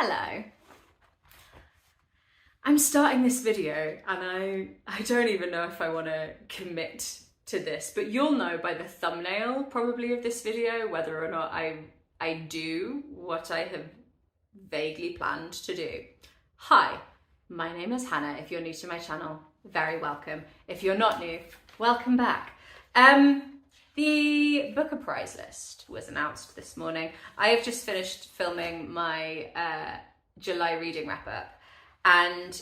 Hello. I'm starting this video and I don't even know if I want to commit to this, but you'll know by the thumbnail probably of this video whether or not I do what I have vaguely planned to do. Hi, my name is Hannah. If you're new to my channel, very welcome. If you're not new, welcome back. The Booker Prize list was announced this morning. I have just finished filming my July reading wrap up, and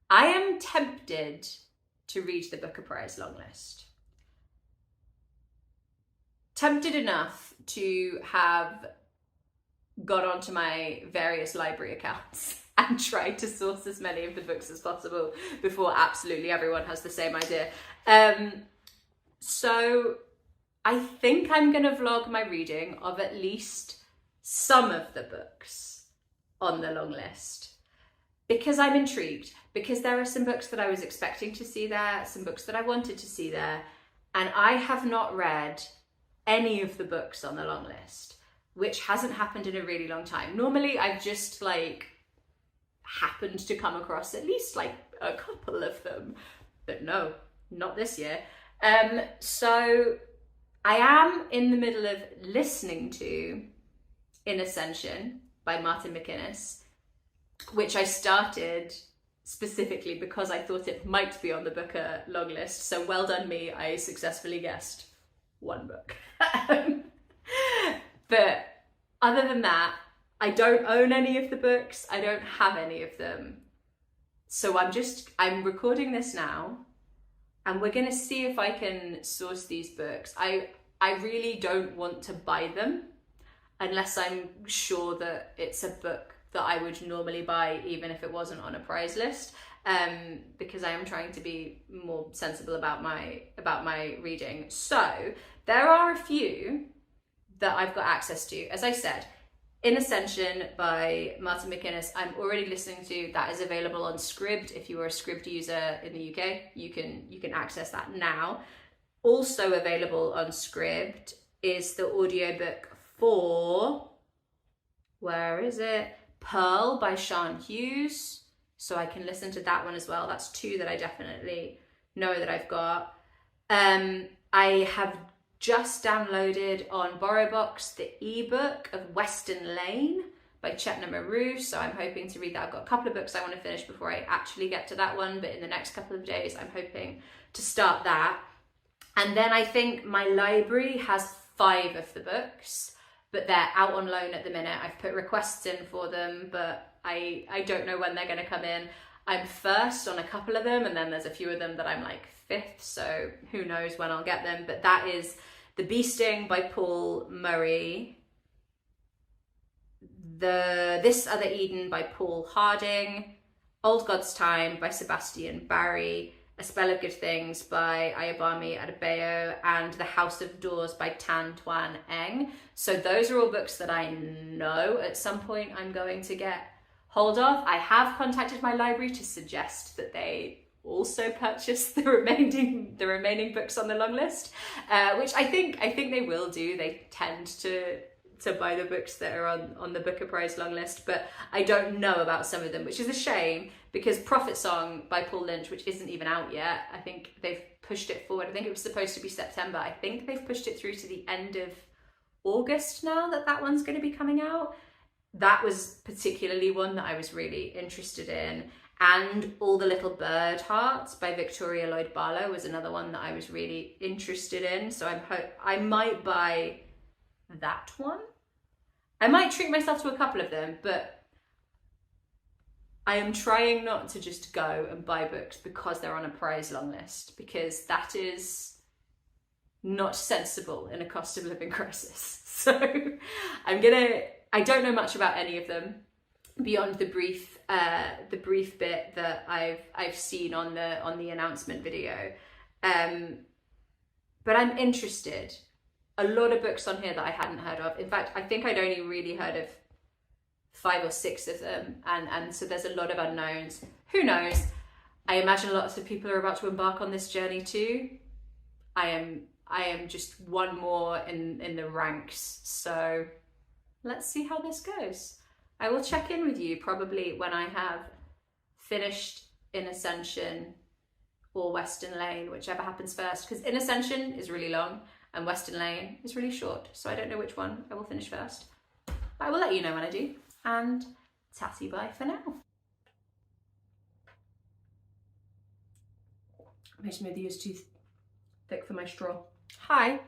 I am tempted to read the Booker Prize long list. Tempted enough to have got onto my various library accounts and tried to source as many of the books as possible before absolutely everyone has the same idea. So I think I'm going to vlog my reading of at least some of the books on the long list because I'm intrigued, because there are some books that I was expecting to see there, some books that I wanted to see there, and I have not read any of the books on the long list, which hasn't happened in a really long time. Normally I've just happened to come across at least a couple of them, but no, not this year. So I am in the middle of listening to In Ascension by MacInnes, which I started specifically because I thought it might be on the Booker long list. So well done me, I successfully guessed one book. But other than that, I don't own any of the books. I don't have any of them. So I'm recording this now, and we're going to see if I can source these books. I really don't want to buy them unless I'm sure that it's a book that I would normally buy even if it wasn't on a prize list, because I am trying to be more sensible about my reading. So there are a few that I've got access to. As I said, In Ascension by MacInnes, I'm already listening to. That is available on Scribd. If you are a Scribd user in the UK, you can access that now. Also available on Scribd is the audiobook for, where is it? Pearl by Hughes. So I can listen to that one as well. That's two that I definitely know that I've got. I have just downloaded on BorrowBox the ebook of Western Lane by Chetna Maroo, so I'm hoping to read that. I've got a couple of books I want to finish before I actually get to that one, but in the next couple of days I'm hoping to start that. And then I think my library has 5 of the books, but they're out on loan at the minute. I've put requests in for them, but I don't know when they're going to come in. I'm first on a couple of them, and then there's a few of them that I'm 5th, so who knows when I'll get them. But that is The Bee Sting by Paul Murray, This Other Eden by Paul Harding, Old God's Time by Sebastian Barry, A Spell of Good Things by Ayobami Adebayo, and The House of Doors by Twan. So those are all books that I know at some point I'm going to get hold of. I have contacted my library to suggest that they also purchase the remaining books on the long list, which I think they will do. They tend to buy the books that are on the Booker Prize long list, but I don't know about some of them, which is a shame, because Prophet Song by Paul Lynch, which isn't even out yet, I think they've pushed it forward. I think it was supposed to be September. I think they've pushed it through to the end of August now that one's going to be coming out. That was particularly one that I was really interested in. And All the Little Bird Hearts by Viktoria Lloyd-Barlow was another one that I was really interested in. So I might buy that one. I might treat myself to a couple of them, but I am trying not to just go and buy books because they're on a prize long list, because that is not sensible in a cost of living crisis. So I don't know much about any of them beyond the brief bit that I've seen on the announcement video, but I'm interested. A lot of books on here that I hadn't heard of. In fact, I think I'd only really heard of 5 or 6 of them, and so there's a lot of unknowns. Who knows? I imagine lots of people are about to embark on this journey too. I am just one more in the ranks, so let's see how this goes. I will check in with you probably when I have finished in Ascension or Western Lane, whichever happens first, because in Ascension is really long and Western Lane is really short, so I don't know which one I will finish first. But I will let you know when I do, and tatty bye for now. My smoothie is too thick for my straw. Hi.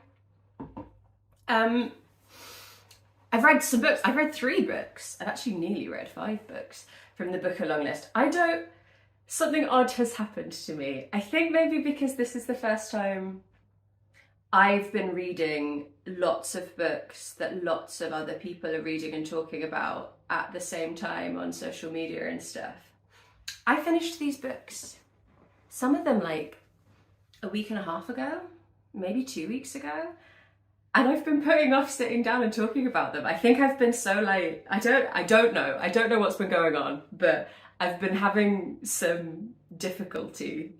I've read some books. I've read 3 books. I've actually nearly read 5 books from the book along list. Something odd has happened to me. I think maybe because this is the first time I've been reading lots of books that lots of other people are reading and talking about at the same time on social media and stuff. I finished these books, some of them like a week and a half ago, maybe 2 weeks ago. And I've been putting off sitting down and talking about them. I think I've been so like, I don't know what's been going on, but I've been having some difficulty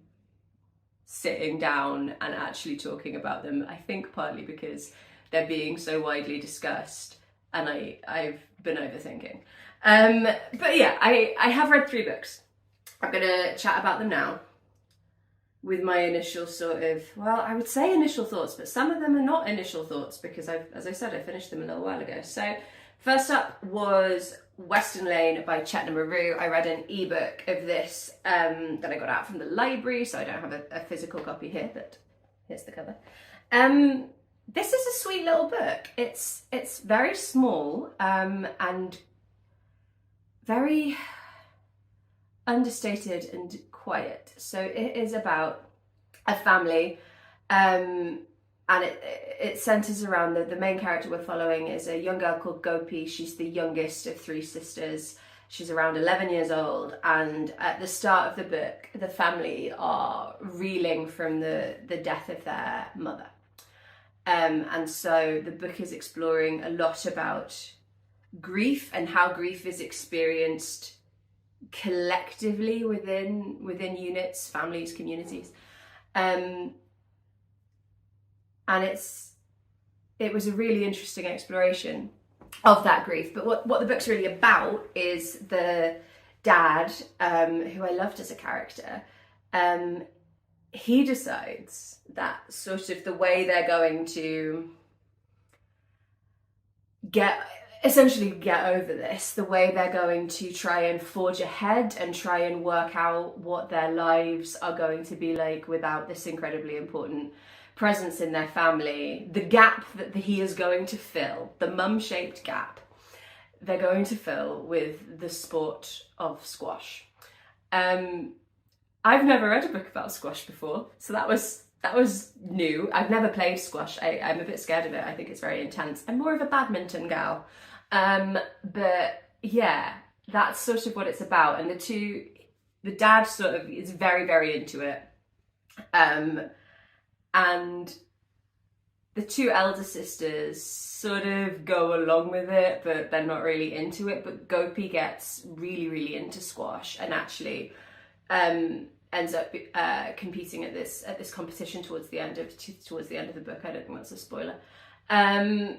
sitting down and actually talking about them. I think partly because they're being so widely discussed and I've been overthinking. But yeah, I have read 3 books. I'm gonna chat about them now with my initial sort of, well, I would say initial thoughts, but some of them are not initial thoughts because as I said, I finished them a little while ago. So first up was Western Lane by Chetna Maroo. I read an ebook of this that I got out from the library, so I don't have a physical copy here, but here's the cover. This is a sweet little book. It's very small and very understated and quiet. So it is about a family and it centers around the main character we're following is a young girl called Gopi. She's the youngest of 3 sisters. She's around 11 years old, and at the start of the book the family are reeling from the death of their mother, and so the book is exploring a lot about grief and how grief is experienced collectively within units, families, communities, and it was a really interesting exploration of that grief. But what the book's really about is the dad, who I loved as a character. He decides that sort of the way they're going to essentially get over this, the way they're going to try and forge ahead and try and work out what their lives are going to be like without this incredibly important presence in their family, the gap that he is going to fill, the mum-shaped gap, they're going to fill with the sport of squash. I've never read a book about squash before, so that was new. I've never played squash. I'm a bit scared of it. I think it's very intense. I'm more of a badminton gal. But yeah, that's sort of what it's about. And the dad sort of is very, very into it. And the 2 elder sisters sort of go along with it, but they're not really into it. But Gopi gets really, really into squash and actually ends up competing at this competition towards the end of the book. I don't think that's a spoiler. And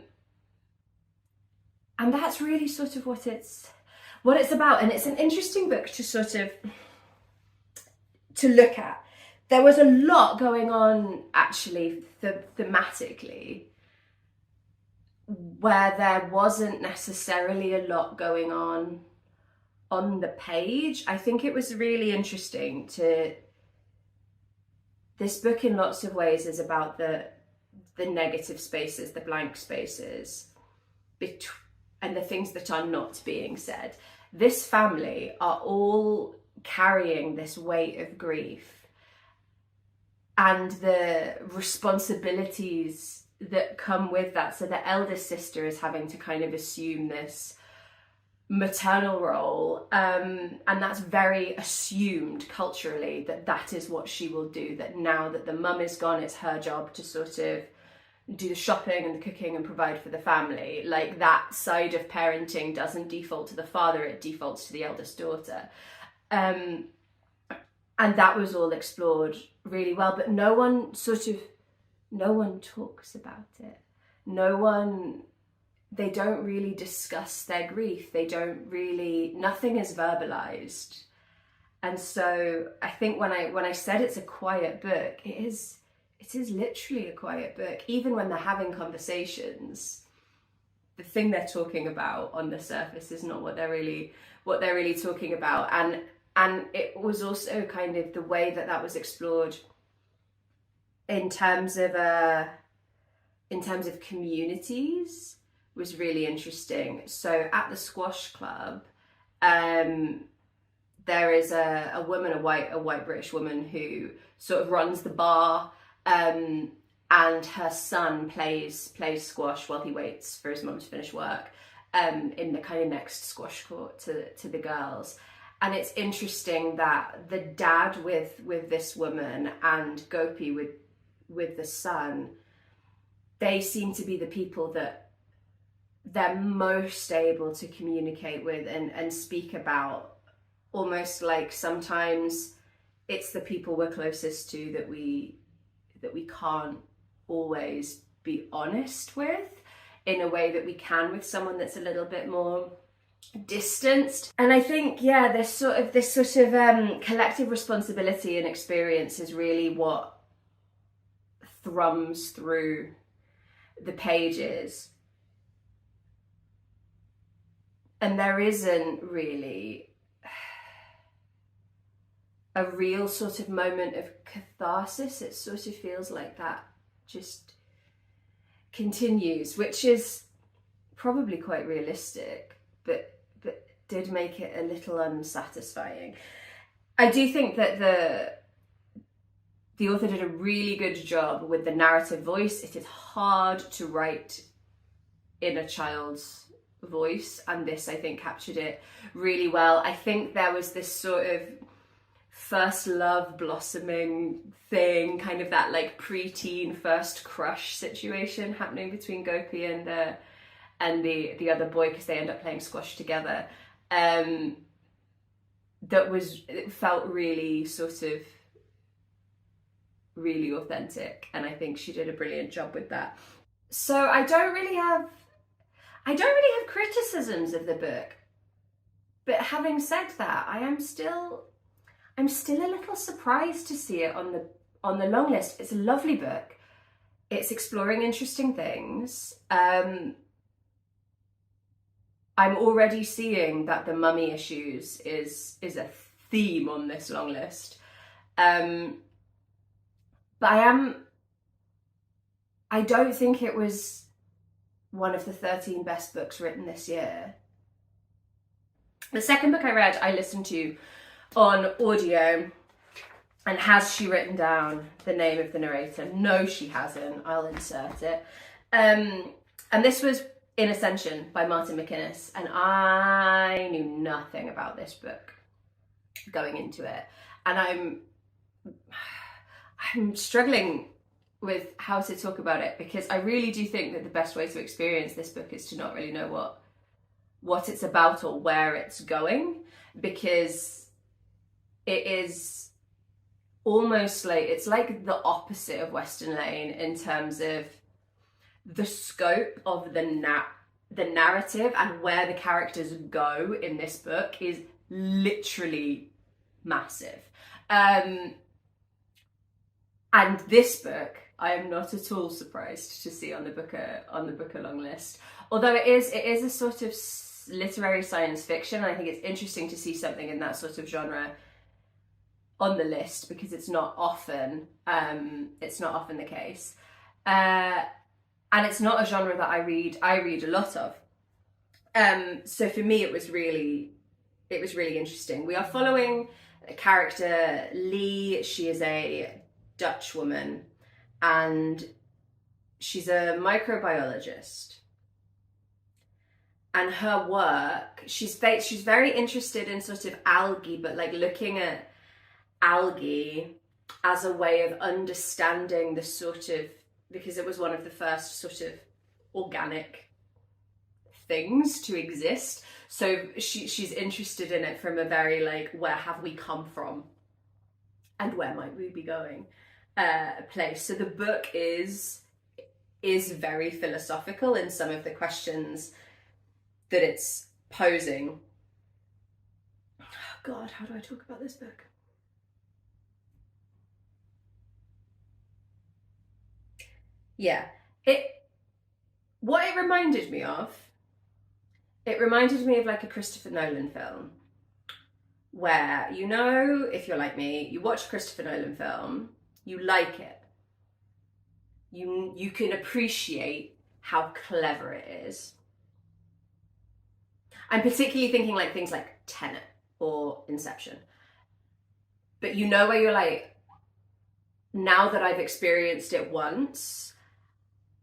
that's really sort of what it's about. And it's an interesting book to sort of to look at. There was a lot going on actually thematically where there wasn't necessarily a lot going on the page. I think it was really interesting this book in lots of ways is about the negative spaces, the blank spaces, and the things that are not being said. This family are all carrying this weight of grief and the responsibilities that come with that. So the eldest sister is having to kind of assume this maternal role, and that's very assumed culturally that is what she will do, that now that the mum is gone, it's her job to sort of do the shopping and the cooking and provide for the family. Like, that side of parenting doesn't default to the father, it defaults to the eldest daughter. And that was all explored really well, but no one talks about it. No one they don't really discuss their grief. They don't really, nothing is verbalized. And so I think when I said it's a quiet book, it is literally a quiet book. Even when they're having conversations, the thing they're talking about on the surface is not what they're really talking about. And it was also kind of the way that was explored in terms of communities was really interesting. So at the squash club, there is a woman, a white British woman who sort of runs the bar, and her son plays squash while he waits for his mum to finish work, in the kind of next squash court to the girls. And it's interesting that the dad with this woman and Gopi with the son, they seem to be the people that they're most able to communicate with and speak about. Almost like sometimes it's the people we're closest to that we can't always be honest with in a way that we can with someone that's a little bit more distanced. And I think, yeah, this sort of collective responsibility and experience is really what thrums through the pages. And there isn't really a real sort of moment of catharsis. It sort of feels like that just continues, which is probably quite realistic, but did make it a little unsatisfying. I do think that the author did a really good job with the narrative voice. It is hard to write in a child's voice, and this, I think, captured it really well. I think there was this sort of first love blossoming thing, kind of that like preteen first crush situation happening between Gopi and the other boy, because they end up playing squash together. It felt really sort of really authentic, and I think she did a brilliant job with that. So I don't really have criticisms of the book, but having said that, I'm still a little surprised to see it on the long list. It's a lovely book. It's exploring interesting things. I'm already seeing that the mummy issues is a theme on this long list. But I don't think it was one of the 13 best books written this year. The second book I read, I listened to on audio. And has she written down the name of the narrator? No, she hasn't. I'll insert it. And this was In Ascension by Martin MacInnes. And I knew nothing about this book going into it. And I'm struggling with how to talk about it, because I really do think that the best way to experience this book is to not really know what it's about or where it's going, because it is almost like, it's like the opposite of Western Lane in terms of the scope of the narrative, and where the characters go in this book is literally massive. And this book, I am not at all surprised to see on the Booker long list. Although it is a sort of literary science fiction. I think it's interesting to see something in that sort of genre on the list, because it's not often the case. And it's not a genre that I read a lot of. So for me, it was really interesting. We are following a character, Lee. She is a Dutch woman, and she's a microbiologist. And her work, she's very interested in sort of algae, but like looking at algae as a way of understanding the sort of, because it was one of the first sort of organic things to exist. So she's interested in it from a very like, where have we come from and where might we be going place. So the book is is very philosophical in some of the questions that it's posing. Oh God, how do I talk about this book? Yeah, what it reminded me of, it reminded me of like a Christopher Nolan film, where, you know, if you're like me, you watch a Christopher Nolan film, you like it, you can appreciate how clever it is. I'm particularly thinking like things like Tenet or Inception. But you know where you're like, now that I've experienced it once,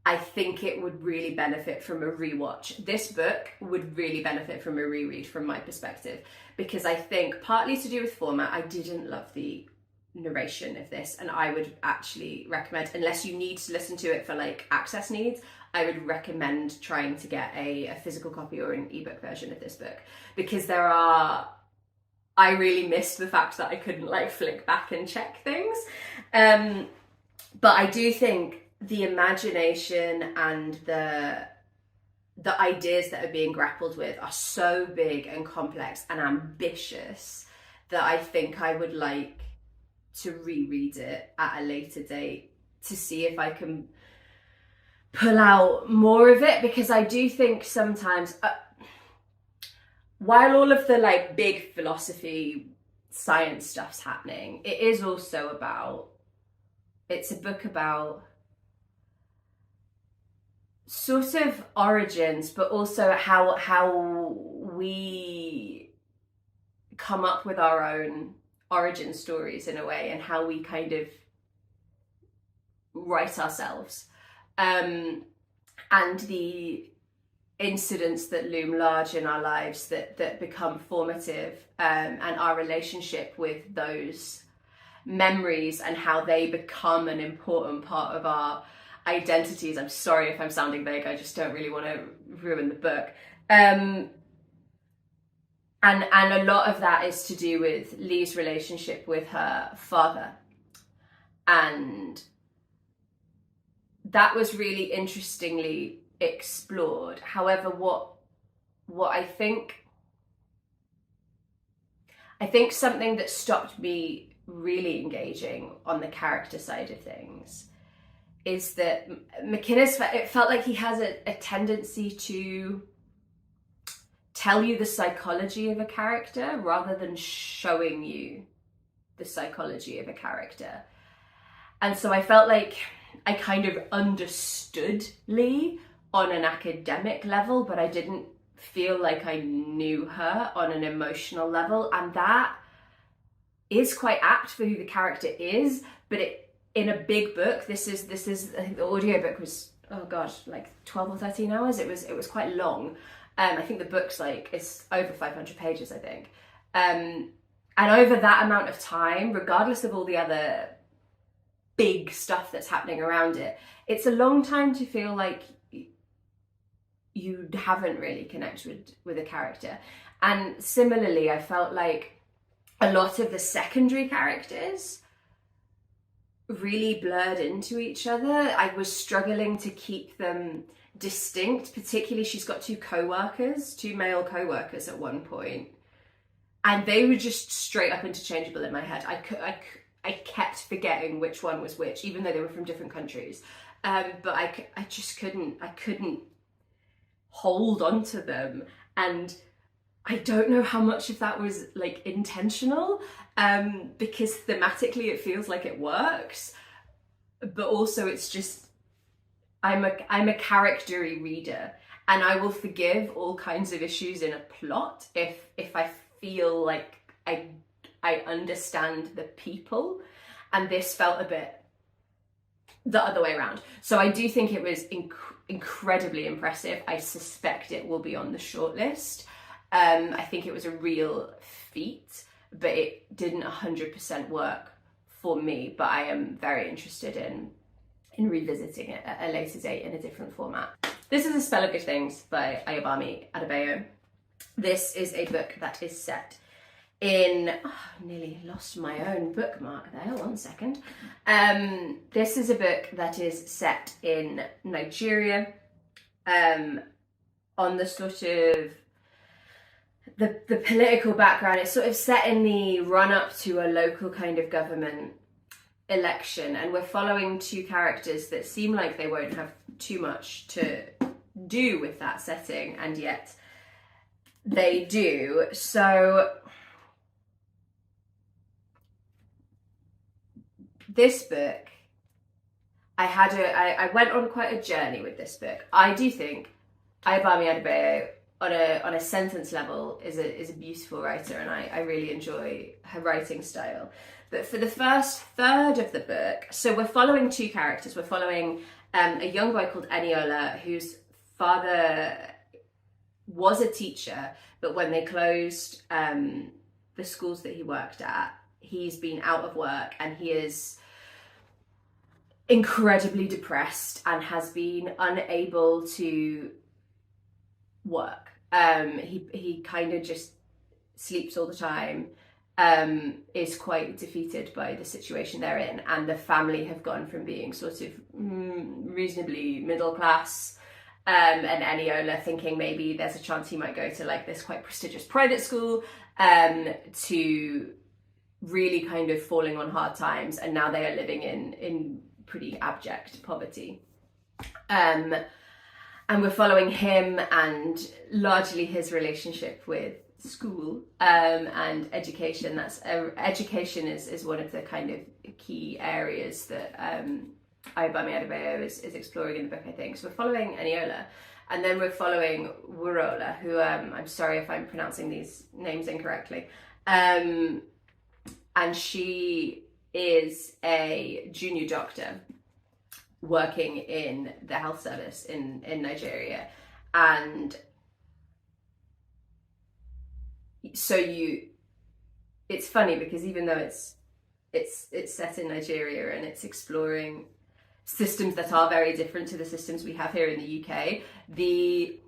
I think it would really benefit from a rewatch. This book would really benefit from a reread from my perspective, because I think partly to do with format, I didn't love the narration of this, and I would actually recommend, unless you need to listen to it for like access needs, I would recommend trying to get a physical copy or an ebook version of this book, because I really missed the fact that I couldn't like flick back and check things. But I do think the imagination and the ideas that are being grappled with are so big and complex and ambitious that I think I would like to reread it at a later date to see if I can pull out more of it, because I do think sometimes, while all of the like big philosophy science stuff's happening, it is also about, it's a book about sort of origins, but also how we come up with our own origin stories in a way, and how we kind of write ourselves, and the incidents that loom large in our lives that become formative, and our relationship with those memories and how they become an important part of our identities. I'm sorry if I'm sounding vague, I just don't really want to ruin the book. And a lot of that is to do with Lee's relationship with her father. And that was really interestingly explored. However, what I think something that stopped me really engaging on the character side of things is that MacInnes, it felt like he has a tendency to tell you the psychology of a character rather than showing you the psychology of a character. And so I felt like I kind of understood Lee on an academic level, but I didn't feel like I knew her on an emotional level. And that is quite apt for who the character is, but in a big book, this is I think the audiobook was, oh gosh, like 12 or 13 hours. It was quite long. I think the book's like, it's over 500 pages, I think. And over that amount of time, regardless of all the other big stuff that's happening around it, it's a long time to feel like you haven't really connected with a character. And similarly, I felt like a lot of the secondary characters really blurred into each other. I was struggling to keep them distinct, particularly she's got two male co-workers at one point, and they were just straight up interchangeable in my head. I kept forgetting which one was which, even though they were from different countries. But I just couldn't hold on to them. And I don't know how much of that was like intentional, because thematically it feels like it works, but also it's just, I'm a character-y reader, and I will forgive all kinds of issues in a plot if I feel like I understand the people, and this felt a bit the other way around. So I do think it was incredibly impressive. I suspect it will be on the shortlist. I think it was a real feat, but it didn't 100% work for me. But I am very interested in revisiting it at a later date in a different format. This is A Spell of Good Things by Ayobami Adebayo. This is a book that is set Nearly lost my own bookmark there, 1 second. This is a book that is set in Nigeria, on the sort of the political background. It's sort of set in the run up to a local kind of government election, and we're following two characters that seem like they won't have too much to do with that setting, and yet they do. So this book, I went on quite a journey with this book. I do think Ayobami Adebayo on a sentence level is a beautiful writer, and I really enjoy her writing style. But for the first third of the book, so we're following two characters. We're following a young boy called Eniola, whose father was a teacher, but when they closed the schools that he worked at, he's been out of work, and he is incredibly depressed and has been unable to work. He kind of just sleeps all the time, is quite defeated by the situation they're in, and the family have gone from being sort of reasonably middle class, and Eniola thinking maybe there's a chance he might go to like this quite prestigious private school, to really kind of falling on hard times, and now they are living in pretty abject poverty. And we're following him and largely his relationship with school, and education. Education is one of the kind of key areas that Ayobami Adebayo is exploring in the book, I think. So we're following Eniola, and then we're following Wurola, who I'm sorry if I'm pronouncing these names incorrectly, and she is a junior doctor working in the health service in Nigeria. And so it's funny because even though it's set in Nigeria and it's exploring systems that are very different to the systems we have here in the UK, the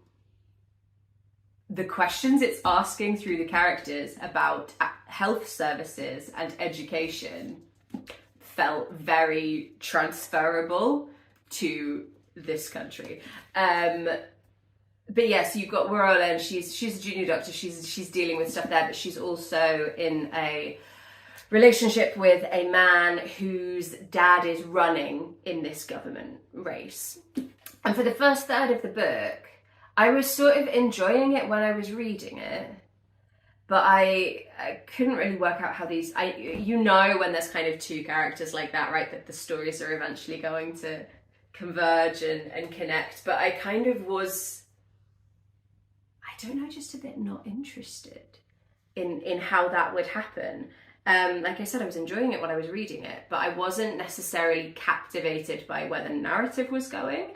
questions it's asking through the characters about health services and education felt very transferable to this country. But yes, you've got Wurola, and she's a junior doctor. She's dealing with stuff there, but she's also in a relationship with a man whose dad is running in this government race. And for the first third of the book, I was sort of enjoying it when I was reading it, but I couldn't really work out how these, when there's kind of two characters like that, right, that the stories are eventually going to converge and connect. But I kind of was, I don't know, just a bit not interested in how that would happen. Like I said, I was enjoying it when I was reading it, but I wasn't necessarily captivated by where the narrative was going.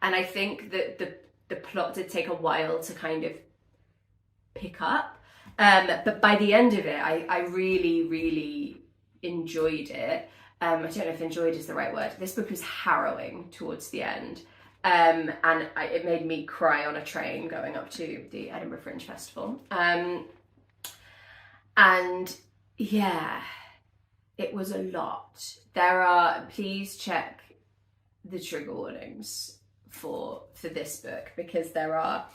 And I think that the plot did take a while to kind of pick up. But by the end of it, I really, really enjoyed it. I don't know if enjoyed is the right word. This book was harrowing towards the end. And it made me cry on a train going up to the Edinburgh Fringe Festival. And yeah, it was a lot. Please check the trigger warnings for this book, because there are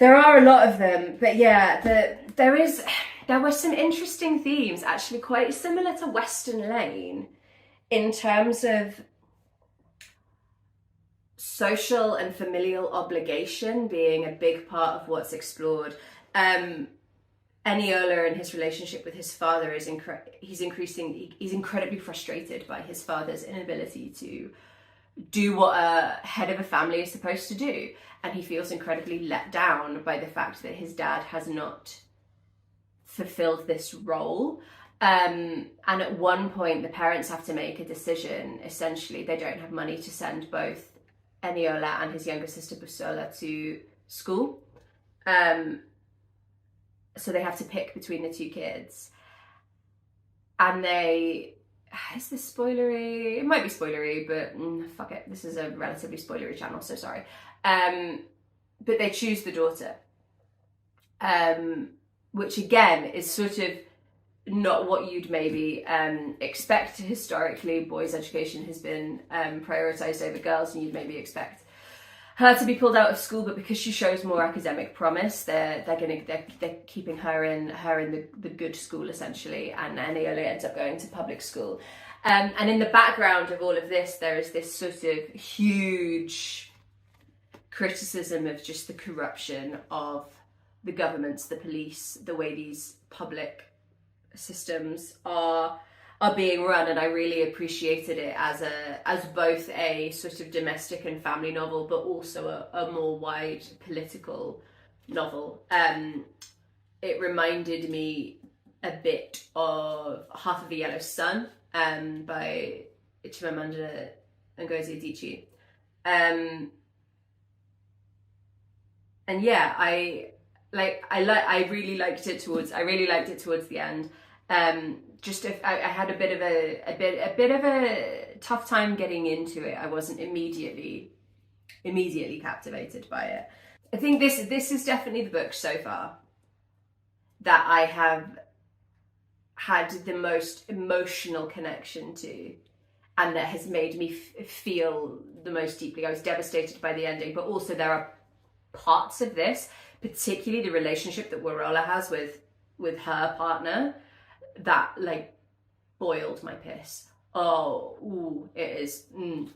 a lot of them. But yeah, there were some interesting themes, actually quite similar to Western Lane in terms of social and familial obligation being a big part of what's explored. Eniola and his relationship with his father he's incredibly frustrated by his father's inability to do what a head of a family is supposed to do, and he feels incredibly let down by the fact that his dad has not fulfilled this role. And at one point the parents have to make a decision. Essentially, they don't have money to send both Eniola and his younger sister Busola to school, so they have to pick between the two kids. And is this spoilery? It might be spoilery, but fuck it. This is a relatively spoilery channel, so sorry. But they choose the daughter. which again is sort of not what you'd maybe expect. Historically, boys' education has been prioritised over girls, and you'd maybe expect her to be pulled out of school, but because she shows more academic promise, they're keeping her in the good school essentially, and Eola ends up going to public school. And in the background of all of this, there is this sort of huge criticism of just the corruption of the governments, the police, the way these public systems are being run. And I really appreciated it as both a sort of domestic and family novel, but also a more wide political novel. It reminded me a bit of Half of a Yellow Sun by Chimamanda Ngozi Adichie. And yeah, I really liked it towards the end. I had a bit of a tough time getting into it. I wasn't immediately captivated by it. I think this is definitely the book so far that I have had the most emotional connection to, and that has made me feel the most deeply. I was devastated by the ending, but also there are parts of this, particularly the relationship that Warola has with her partner, that like boiled my piss. It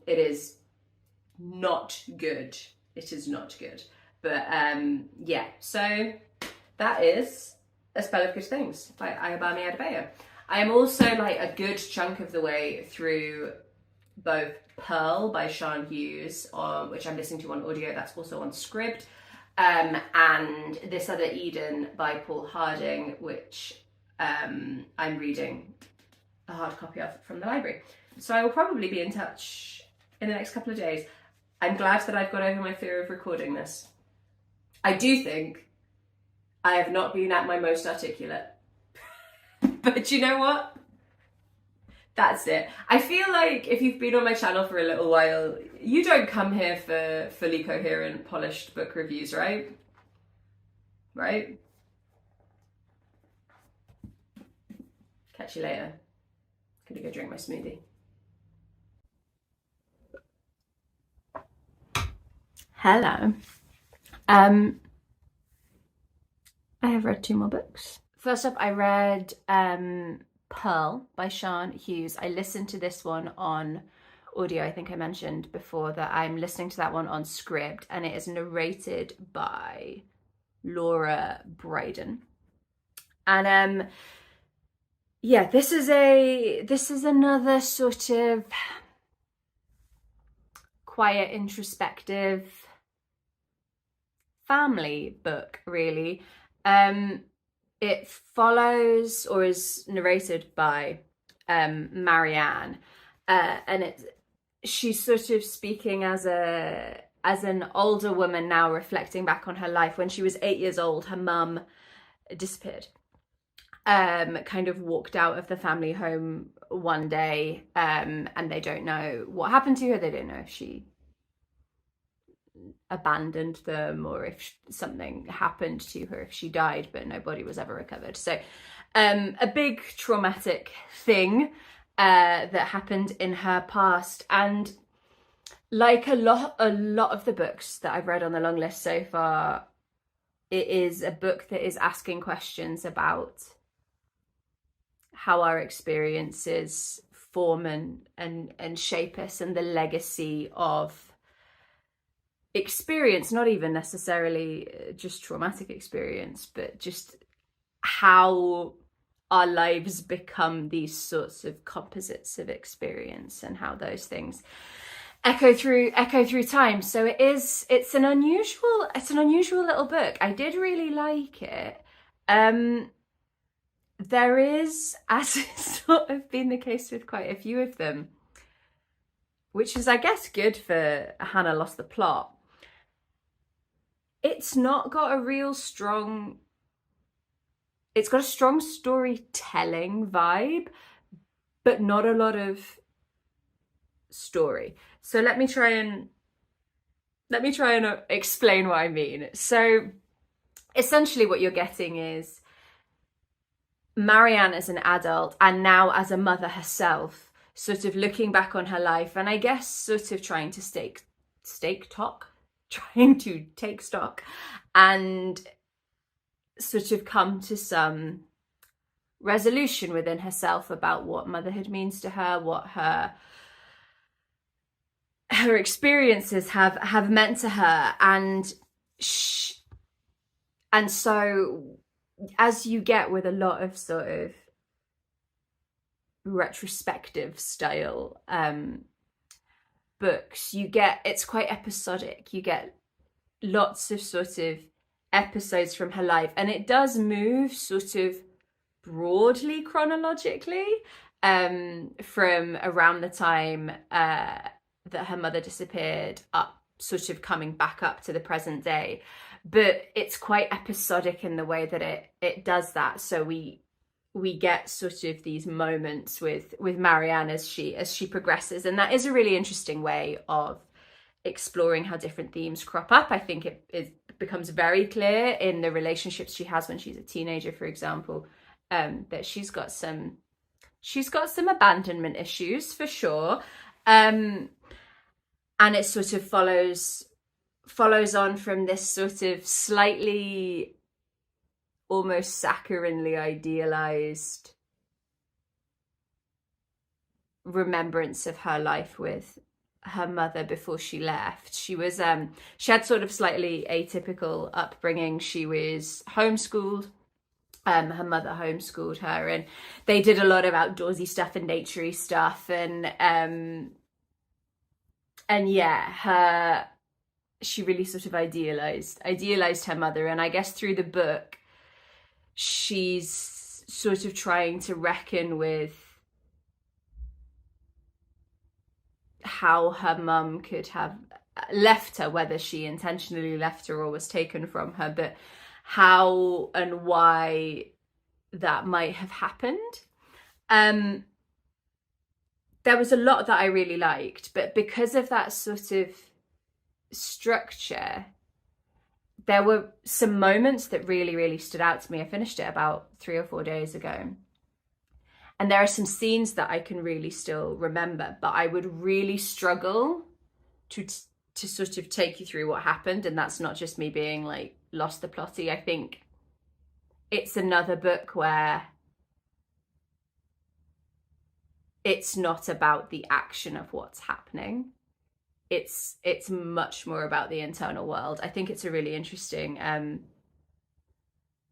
is not good. It is not good. But yeah, so that is A Spell of Good Things by Ayobami Adebayo. I am also like a good chunk of the way through both Pearl by Sian Hughes, which I'm listening to on audio, that's also on Scribd, and This Other Eden by Paul Harding, which I'm reading a hard copy of from the library. So I will probably be in touch in the next couple of days. I'm glad that I've got over my fear of recording this. I do think I have not been at my most articulate. But you know what? That's it. I feel like if you've been on my channel for a little while, you don't come here for fully coherent, polished book reviews, right? Right? Catch you later. Gonna go drink my smoothie. Hello. I have read 2 more books. First up, I read Pearl by Sian Hughes. I listened to this one on audio. I think I mentioned before that I'm listening to that one on Scribd, and it is narrated by Laura Brydon. And yeah, this is another sort of quiet, introspective family book, really. It follows, or is narrated by Marianne, and she's sort of speaking as an older woman now, reflecting back on her life. When she was 8 years old, her mum disappeared. Kind of walked out of the family home one day, and they don't know what happened to her. They don't know if she abandoned them or if something happened to her, if she died, but nobody was ever recovered. So a big traumatic thing that happened in her past. And like a lot of the books that I've read on the long list so far, it is a book that is asking questions about how our experiences form and shape us, and the legacy of experience, not even necessarily just traumatic experience, but just how our lives become these sorts of composites of experience, and how those things echo through time. So it's an unusual little book. I did really like it. There is, as it's sort of been the case with quite a few of them, which is, I guess, good for Hannah Lost the Plot, it's not got a real strong, it's got a strong storytelling vibe, but not a lot of story. So let me try and explain what I mean. So essentially what you're getting is Marianne as an adult and now as a mother herself, sort of looking back on her life, and I guess sort of trying to trying to take stock and sort of come to some resolution within herself about what motherhood means to her, what her experiences have meant to her, and so as you get with a lot of sort of retrospective style books, it's quite episodic. You get lots of sort of episodes from her life, and it does move sort of broadly chronologically from around the time that her mother disappeared up, sort of coming back up to the present day, but it's quite episodic in the way that it does that. So we get sort of these moments with Marianne as she progresses, and that is a really interesting way of exploring how different themes crop up. I think it becomes very clear in the relationships she has when she's a teenager, for example, that she's got some abandonment issues for sure, and it sort of follows on from this sort of slightly almost saccharinely idealized remembrance of her life with her mother before she left. She had sort of slightly atypical upbringing. She was homeschooled. Her mother homeschooled her, and they did a lot of outdoorsy stuff and naturey stuff, and yeah, she really sort of idealized her mother. And I guess through the book, she's sort of trying to reckon with how her mum could have left her, whether she intentionally left her or was taken from her, but how and why that might have happened. There was a lot that I really liked, but because of that sort of structure, there were some moments that really, really stood out to me. I finished it about 3 or 4 days ago. And there are some scenes that I can really still remember, but I would really struggle to sort of take you through what happened. And that's not just me being like lost the plotty. I think it's another book where it's not about the action of what's happening. It's much more about the internal world. I think it's a really interesting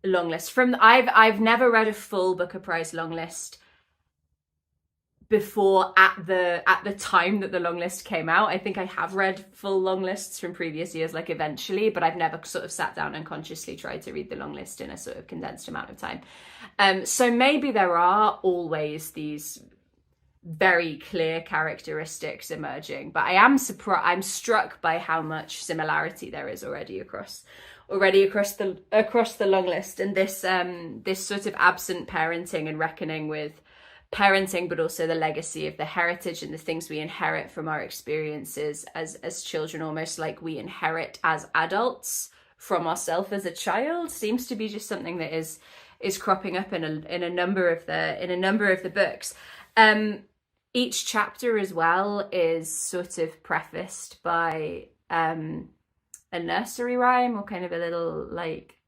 long list. I've never read a full Booker Prize long list before at the time that the long list came out. I think I have read full long lists from previous years, like eventually, but I've never sort of sat down and consciously tried to read the long list in a sort of condensed amount of time. So maybe there are always these very clear characteristics emerging, but I'm struck by how much similarity there is already across the long list, and this sort of absent parenting and reckoning with parenting, but also the legacy of the heritage and the things we inherit from our experiences as children, almost like we inherit as adults from ourselves as a child, seems to be just something that is cropping up in a number of the books. Each chapter as well is sort of prefaced by a nursery rhyme or kind of a little like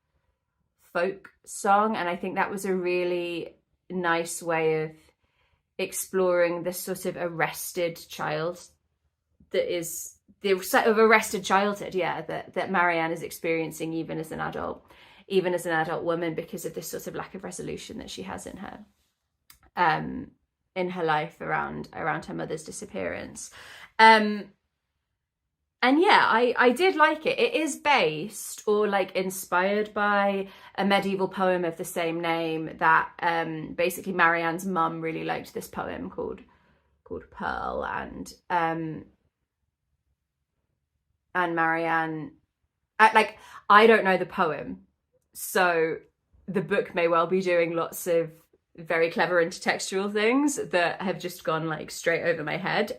folk song, and I think that was a really nice way of exploring this sort of arrested child that is the sort of arrested childhood, that Marianne is experiencing even as an adult woman, because of this sort of lack of resolution that she has in her life around her mother's disappearance. And yeah, I did like it. It is based or like inspired by a medieval poem of the same name that basically Marianne's mum really liked this poem called Pearl, and Marianne, I don't know the poem, so the book may well be doing lots of very clever intertextual things that have just gone like straight over my head,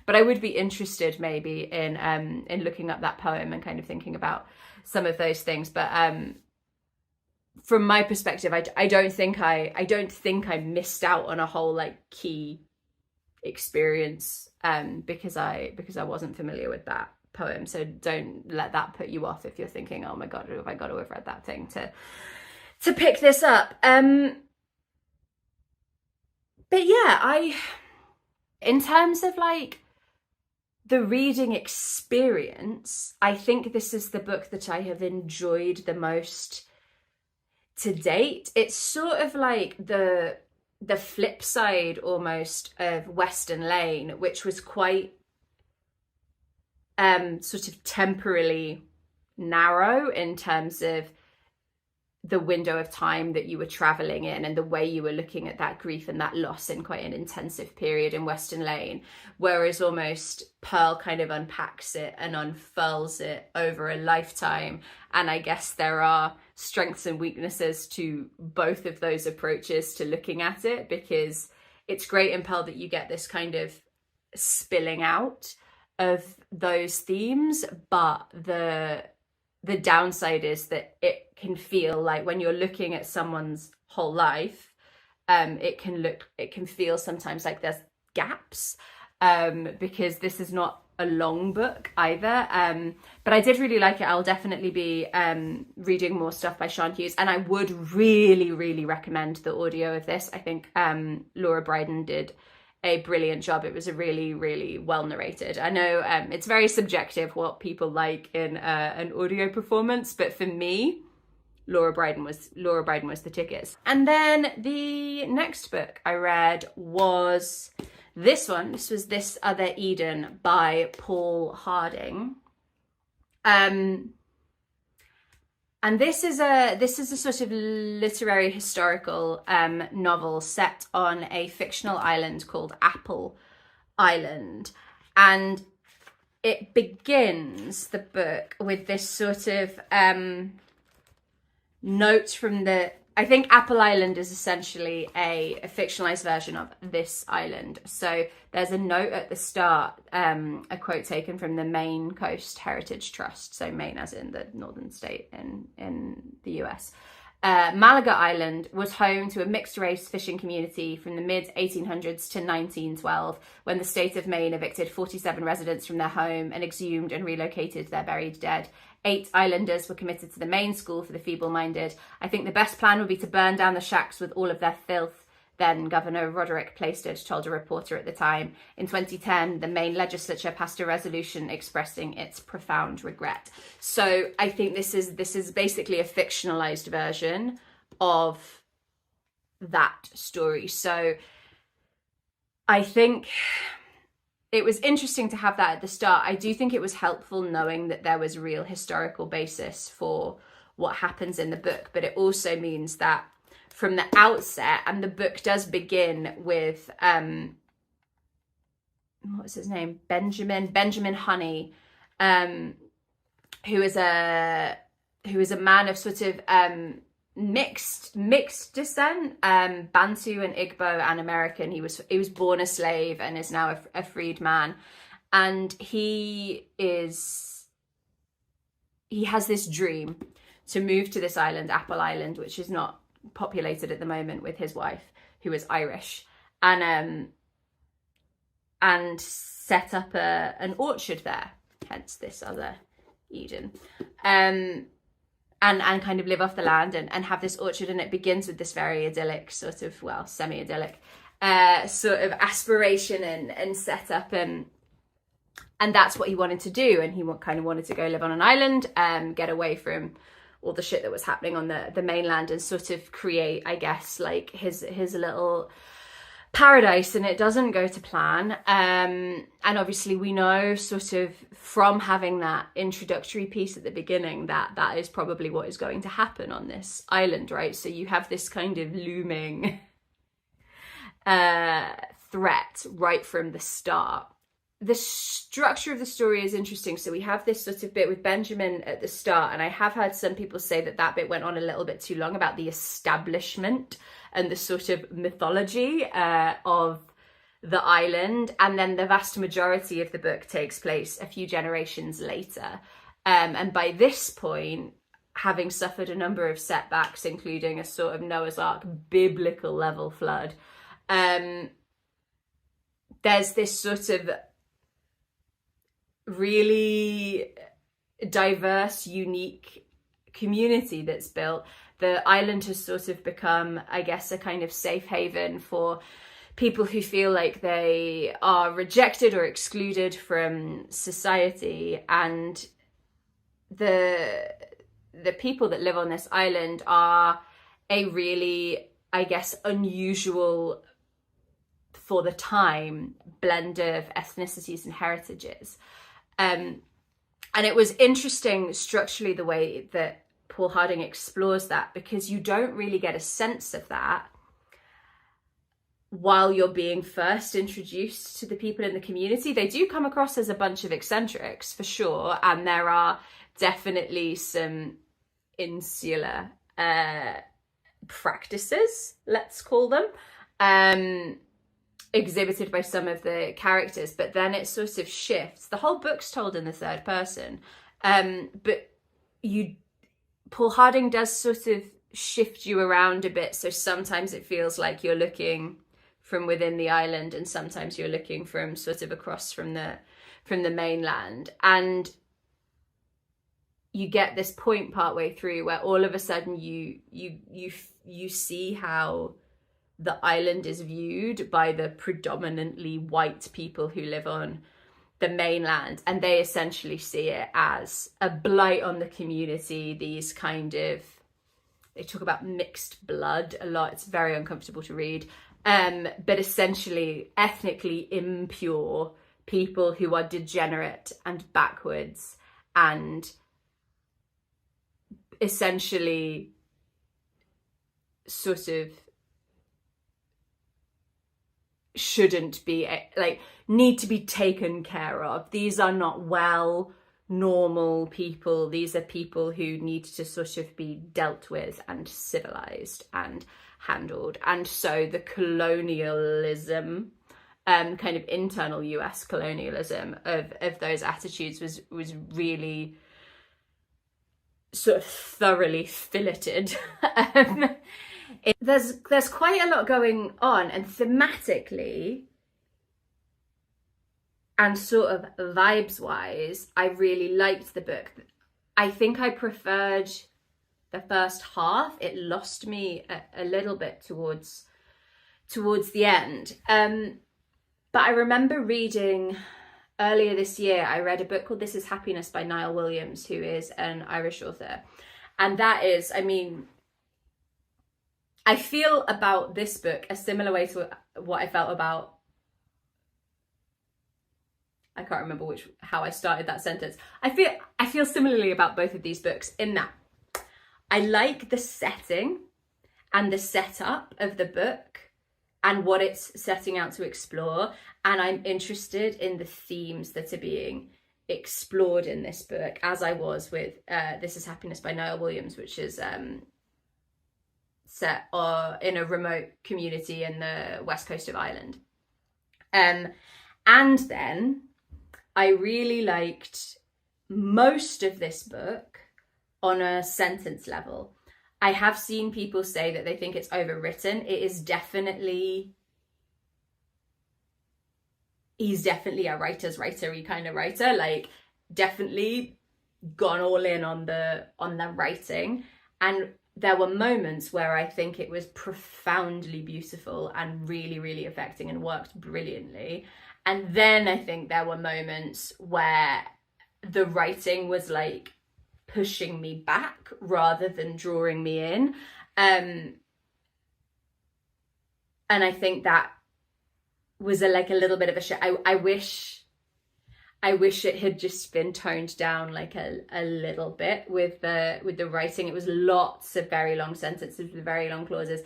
but I would be interested maybe in looking up that poem and kind of thinking about some of those things. But from my perspective, I don't think I missed out on a whole like key experience because I wasn't familiar with that poem. So don't let that put you off if you're thinking, oh my god, have I got to have read that thing to pick this up. But yeah, in terms of like the reading experience, I think this is the book that I have enjoyed the most to date. It's sort of like the flip side almost of Western Lane, which was quite sort of temporally narrow in terms of the window of time that you were traveling in and the way you were looking at that grief and that loss in quite an intensive period in Western Lane, whereas almost Pearl kind of unpacks it and unfurls it over a lifetime. And I guess there are strengths and weaknesses to both of those approaches to looking at it, because it's great in Pearl that you get this kind of spilling out of those themes, but the downside is that it can feel like when you're looking at someone's whole life, it can feel sometimes like there's gaps, because this is not a long book either. But I did really like it. I'll definitely be reading more stuff by Sian Hughes, and I would really, really recommend the audio of this. I think Laura Brydon did a brilliant job. It was a really, really well narrated. I know it's very subjective what people like in an audio performance, but for me, Laura Brydon was the tickets. And then the next book I read was this one. This was This Other Eden by Paul Harding. And this is a sort of literary historical novel set on a fictional island called Apple Island. And it begins the book with this sort of note from I think Apple Island is essentially a fictionalized version of this island. So there's a note at the start, a quote taken from the Maine Coast Heritage Trust. So Maine as in the northern state in the US. Malaga Island was home to a mixed race fishing community from the mid 1800s to 1912, when the state of Maine evicted 47 residents from their home and exhumed and relocated their buried dead. 8 islanders were committed to the Maine School for the Feeble-Minded. I think the best plan would be to burn down the shacks with all of their filth, then Governor Roderick Plaisted told a reporter at the time. In 2010, the Maine legislature passed a resolution expressing its profound regret. So I think this is basically a fictionalized version of that story. So I think it was interesting to have that at the start. I do think it was helpful knowing that there was real historical basis for what happens in the book, but it also means that from the outset, and the book does begin with what's his name, Benjamin Honey, who is a man of sort of mixed descent, Bantu and Igbo and American. He was born a slave and is now a freed man, and he has this dream to move to this island, Apple Island, which is not populated at the moment, with his wife, who is Irish, and set up an orchard there, hence This Other Eden, and kind of live off the land and have this orchard. And it begins with this very idyllic sort of, well, semi-idyllic sort of aspiration and setup, and that's what he wanted to do. And he kind of wanted to go live on an island, get away from all the shit that was happening on the mainland, and sort of create, I guess, like his little paradise. And it doesn't go to plan, and obviously we know sort of from having that introductory piece at the beginning that is probably what is going to happen on this island, right? So you have this kind of looming threat right from the start. The structure of the story is interesting. So we have this sort of bit with Benjamin at the start, and I have heard some people say that bit went on a little bit too long, about the establishment and the sort of mythology of the island. And then the vast majority of the book takes place a few generations later. And by this point, having suffered a number of setbacks, including a sort of Noah's Ark biblical level flood, there's this sort of really diverse, unique community that's built. The island has sort of become, I guess, a kind of safe haven for people who feel like they are rejected or excluded from society. And the people that live on this island are a really, I guess, unusual for the time blend of ethnicities and heritages. And it was interesting structurally the way that Paul Harding explores that, because you don't really get a sense of that while you're being first introduced to the people in the community. They do come across as a bunch of eccentrics, for sure, and there are definitely some insular practices, let's call them, exhibited by some of the characters, but then it sort of shifts. The whole book's told in the third person, but Paul Harding does sort of shift you around a bit. So sometimes it feels like you're looking from within the island, and sometimes you're looking from sort of across from the mainland, and you get this point partway through where all of a sudden you see how the island is viewed by the predominantly white people who live on the mainland, and they essentially see it as a blight on the community. These kind of, they talk about mixed blood a lot, it's very uncomfortable to read, but essentially ethnically impure people who are degenerate and backwards and essentially sort of shouldn't be, like, need to be taken care of. These are not well, normal people. These are people who need to sort of be dealt with and civilized and handled. And so the colonialism, kind of internal US colonialism of those attitudes was really sort of thoroughly filleted. There's quite a lot going on, and thematically and sort of vibes wise, I really liked the book. I think I preferred the first half. It lost me a little bit towards the end. But I remember reading earlier this year, I read a book called This Is Happiness by Niall Williams, who is an Irish author. And that is, I mean, I feel about this book a similar way to what I felt about, I can't remember how I started that sentence. I feel similarly about both of these books, in that I like the setting and the setup of the book and what it's setting out to explore, and I'm interested in the themes that are being explored in this book, as I was with This Is Happiness by Niall Williams, which is set in a remote community in the west coast of Ireland. And then I really liked most of this book on a sentence level. I have seen people say that they think it's overwritten. It is definitely, he's definitely a writer's writery kind of writer, like definitely gone all in on the writing. And there were moments where I think it was profoundly beautiful and really, really affecting and worked brilliantly. And then I think there were moments where the writing was like pushing me back rather than drawing me in. And I think that was a little bit of a I wish it had just been toned down like a little bit with the writing. It was lots of very long sentences with very long clauses,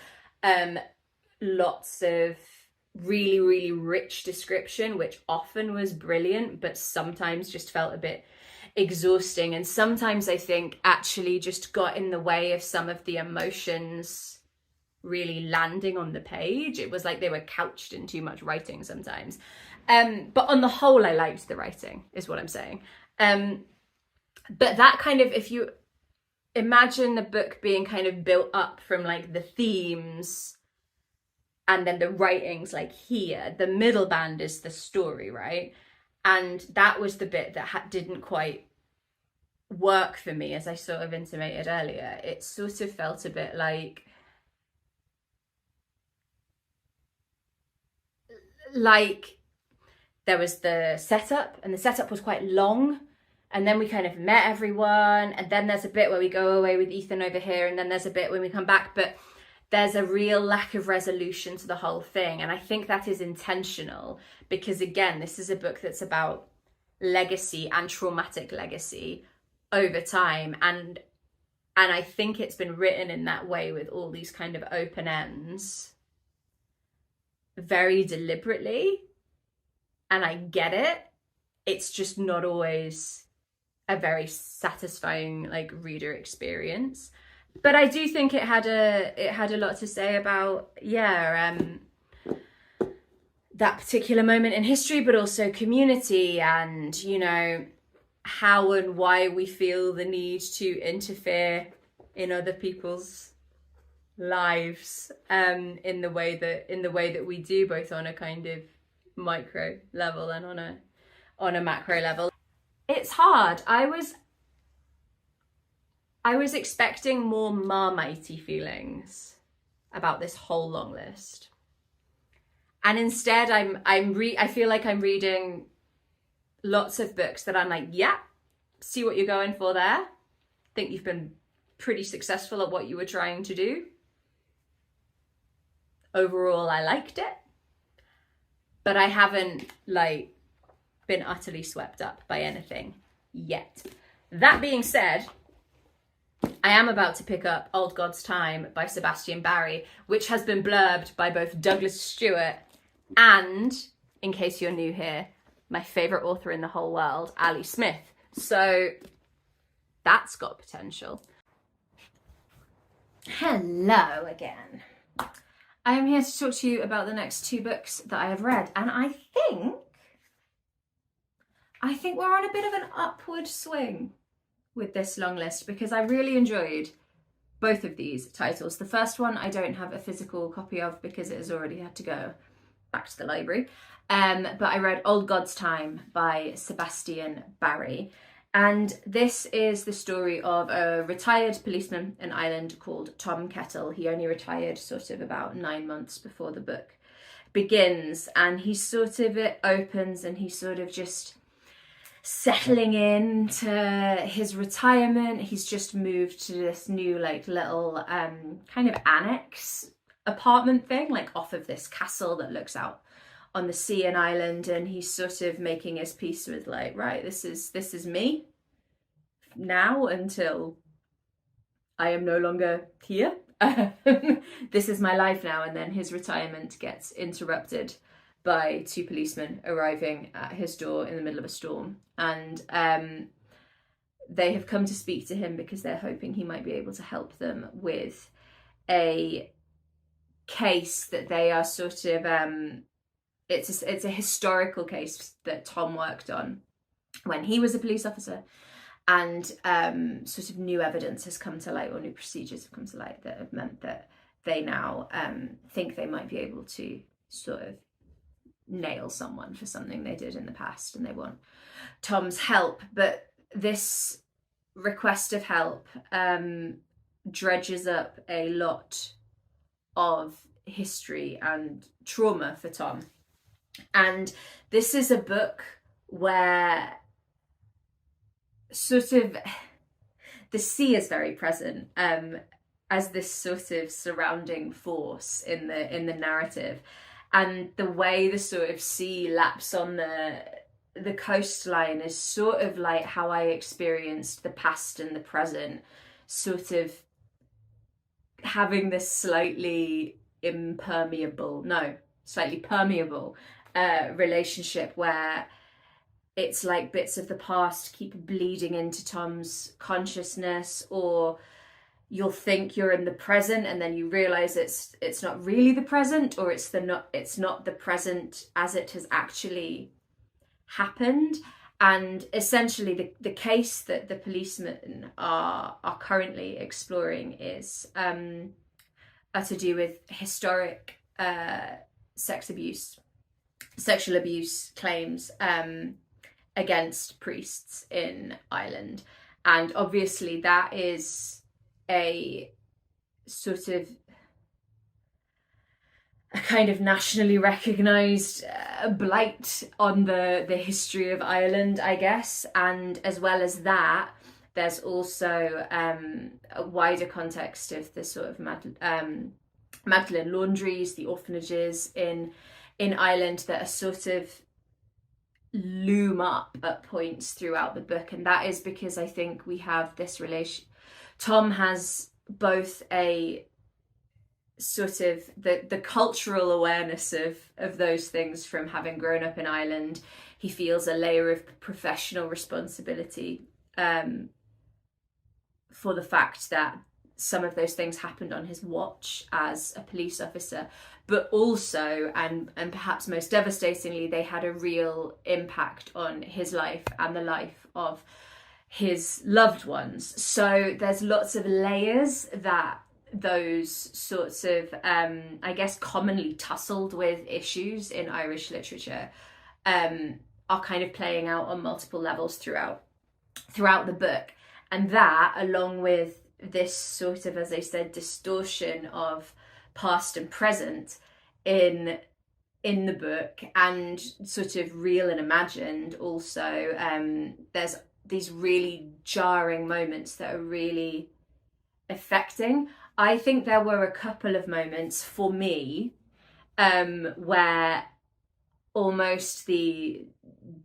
lots of really, really rich description, which often was brilliant, but sometimes just felt a bit exhausting, and sometimes I think actually just got in the way of some of the emotions really landing on the page. It was like they were couched in too much writing sometimes. But on the whole, I liked the writing, is what I'm saying. But that kind of, if imagine the book being kind of built up from like the themes and then the writings like here. The middle band is the story, right? And that was the bit that didn't quite work for me, as I sort of intimated earlier. It sort of felt a bit like there was the setup, and the setup was quite long, and then we kind of met everyone, and then there's a bit where we go away with Ethan over here, and then there's a bit when we come back, but there's a real lack of resolution to the whole thing. And I think that is intentional, because again, this is a book that's about legacy and traumatic legacy over time, and I think it's been written in that way, with all these kind of open ends, very deliberately. And I get it. It's just not always a very satisfying like reader experience. But I do think it had a lot to say about that particular moment in history, but also community, and you know, how and why we feel the need to interfere in other people's lives in the way that we do, both on a kind of micro level and on a macro level. It's hard. I was expecting more Marmitey feelings about this whole long list, and instead I feel like I'm reading lots of books that I'm like, yeah, see what you're going for there. Think you've been pretty successful at what you were trying to do. Overall, I liked it, but I haven't like been utterly swept up by anything yet. That being said, I am about to pick up Old God's Time by Sebastian Barry, which has been blurbed by both Douglas Stewart and, in case you're new here, my favourite author in the whole world, Ali Smith. So that's got potential. Hello again. I am here to talk to you about the next two books that I have read, and I think we're on a bit of an upward swing with this long list, because I really enjoyed both of these titles. The first one I don't have a physical copy of because it has already had to go back to the library, but I read Old God's Time by Sebastian Barry, and this is the story of a retired policeman in Ireland called Tom Kettle. He only retired sort of about 9 months before the book begins, and it opens and he's sort of just settling into his retirement. He's just moved to this new like little kind of annex apartment thing, like off of this castle that looks out on the sea in Ireland, and he's sort of making his peace with like, right, this is me now until I am no longer here. This is my life now. And then his retirement gets interrupted by two policemen arriving at his door in the middle of a storm, and they have come to speak to him because they're hoping he might be able to help them with a case that they are sort of it's a historical case that Tom worked on when he was a police officer, and sort of new evidence has come to light, or new procedures have come to light, that have meant that they now think they might be able to sort of nail someone for something they did in the past, and they want Tom's help. But this request of help dredges up a lot of history and trauma for Tom. And this is a book where sort of the sea is very present as this sort of surrounding force in the narrative, and the way the sort of sea laps on the coastline is sort of like how I experienced the past and the present sort of having this slightly permeable relationship, where it's like bits of the past keep bleeding into Tom's consciousness, or you'll think you're in the present and then you realize it's not really the present, or it's not the present as it has actually happened. And essentially the case that the policemen are currently exploring is to do with historic sexual abuse claims against priests in Ireland. And obviously that is a sort of a kind of nationally recognised blight on the history of Ireland, I guess. And as well as that, there's also a wider context of the sort of Magdalene laundries, the orphanages in Ireland that are sort of loom up at points throughout the book. And that is because I think we have this relation. Tom has both a sort of the cultural awareness of those things from having grown up in Ireland. He feels a layer of professional responsibility for the fact that some of those things happened on his watch as a police officer, but also, and perhaps most devastatingly, they had a real impact on his life and the life of his loved ones. So there's lots of layers that those sorts of, I guess, commonly tussled with issues in Irish literature are kind of playing out on multiple levels throughout the book. And that, along with this sort of, as I said, distortion of past and present in the book, and sort of real and imagined also, there's these really jarring moments that are really affecting. I think there were a couple of moments for me where almost the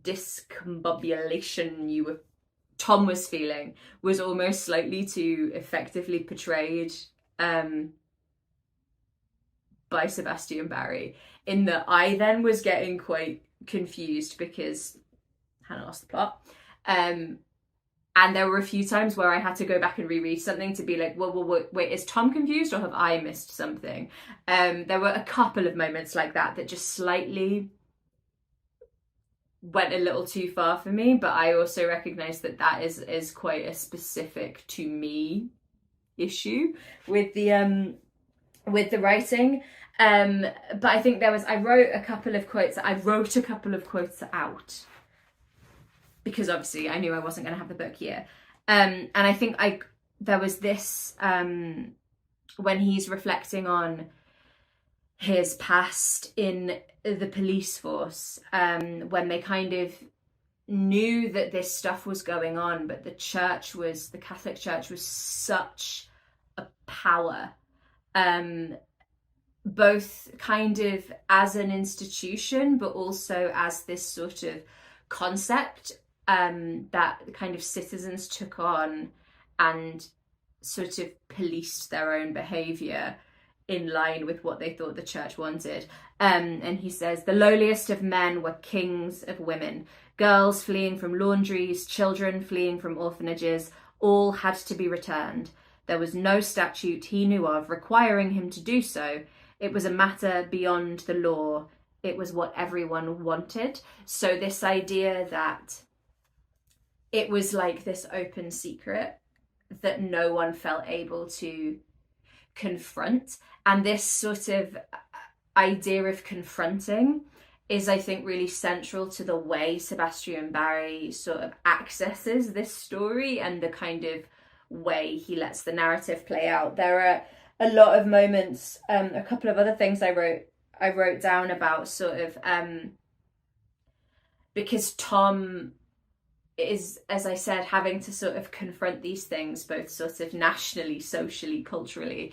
discombobulation Tom was feeling was almost slightly too effectively portrayed by Sebastian Barry, in that I then was getting quite confused because Hannah lost the plot. And there were a few times where I had to go back and reread something to be like, wait, is Tom confused or have I missed something? There were a couple of moments like that just slightly went a little too far for me, but I also recognise that is quite a specific to me issue with the writing. But I think I wrote a couple of quotes out, because obviously I knew I wasn't going to have the book here. And I think there was this, when he's reflecting on his past in the police force, when they kind of knew that this stuff was going on, but the Catholic Church was such a power, both kind of as an institution, but also as this sort of concept that kind of citizens took on and sort of policed their own behaviour in line with what they thought the church wanted. And he says, the lowliest of men were kings of women, girls fleeing from laundries, children fleeing from orphanages, all had to be returned. There was no statute he knew of requiring him to do so. It was a matter beyond the law. It was what everyone wanted. So this idea that it was like this open secret that no one felt able to confront. And this sort of idea of confronting is, I think, really central to the way Sebastian Barry sort of accesses this story and the kind of way he lets the narrative play out. There are a lot of moments, a couple of other things I wrote down about sort of, because Tom is, as I said, having to sort of confront these things, both sort of nationally, socially, culturally,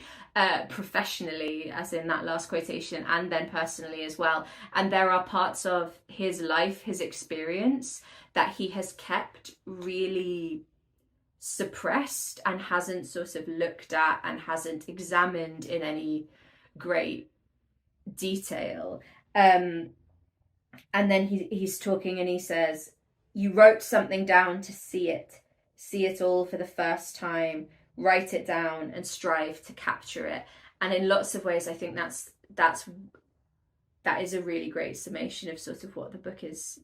professionally, as in that last quotation, and then personally as well. And there are parts of his life, his experience, that he has kept really suppressed and hasn't sort of looked at and hasn't examined in any great detail. And then he's talking and he says, you wrote something down to see it all for the first time, write it down and strive to capture it. And in lots of ways, I think that is a really great summation of sort of what the book is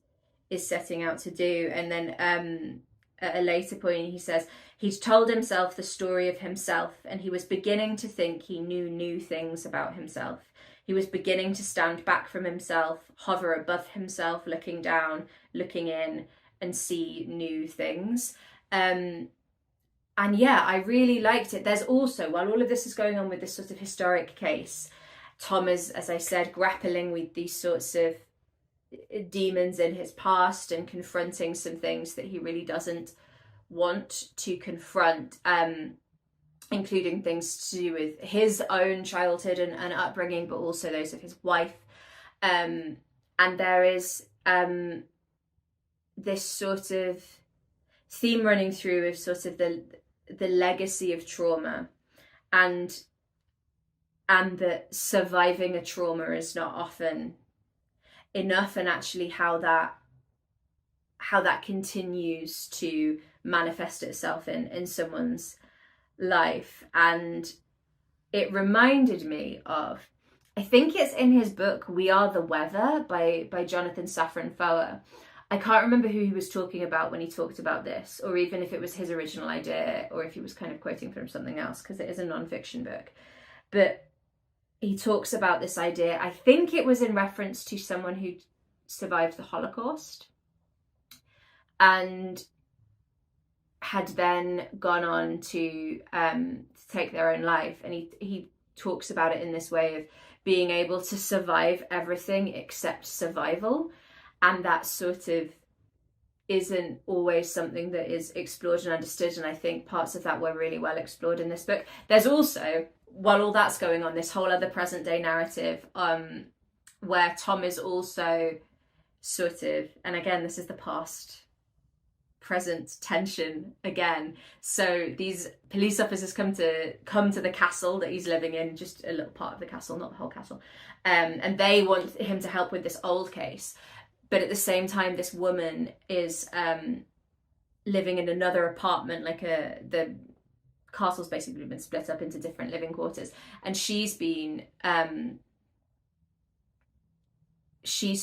is setting out to do. And then at a later point he says he'd told himself the story of himself, and he was beginning to think he knew new things about himself. He was beginning to stand back from himself, hover above himself, looking down, looking in, and see new things. And yeah, I really liked it. There's also, while all of this is going on with this sort of historic case, Tom is, as I said, grappling with these sorts of demons in his past and confronting some things that he really doesn't want to confront, including things to do with his own childhood and upbringing, but also those of his wife. And there is this sort of theme running through of sort of the legacy of trauma, and that surviving a trauma is not often enough, and actually how that continues to manifest itself in someone's life. And it reminded me of, I think it's in his book We Are the Weather by Johnathan Safran Foer. I can't remember who he was talking about when he talked about this, or even if it was his original idea or if he was kind of quoting from something else, because it is a non-fiction book. But he talks about this idea, I think it was in reference to someone who survived the Holocaust and had then gone on to take their own life. And he talks about it in this way of being able to survive everything except survival. And that sort of isn't always something that is explored and understood. And I think parts of that were really well explored in this book. There's also, while all that's going on, this whole other present day narrative where Tom is also sort of, and again, this is the past present tension again. So these police officers come to the castle that he's living in, just a little part of the castle, not the whole castle, and they want him to help with this old case. But at the same time, this woman is living in another apartment, like the castle's basically been split up into different living quarters, and she's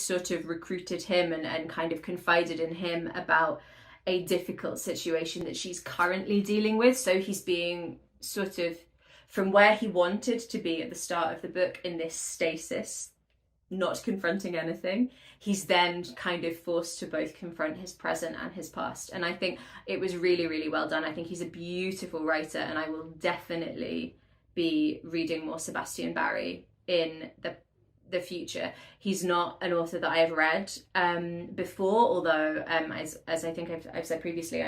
sort of recruited him and kind of confided in him about a difficult situation that she's currently dealing with. So he's being sort of, from where he wanted to be at the start of the book, in this stasis, not confronting anything, he's then kind of forced to both confront his present and his past. And I think it was really, really well done. I think he's a beautiful writer, and I will definitely be reading more Sebastian Barry in the future. He's not an author that I've read before, although as I think I've said previously,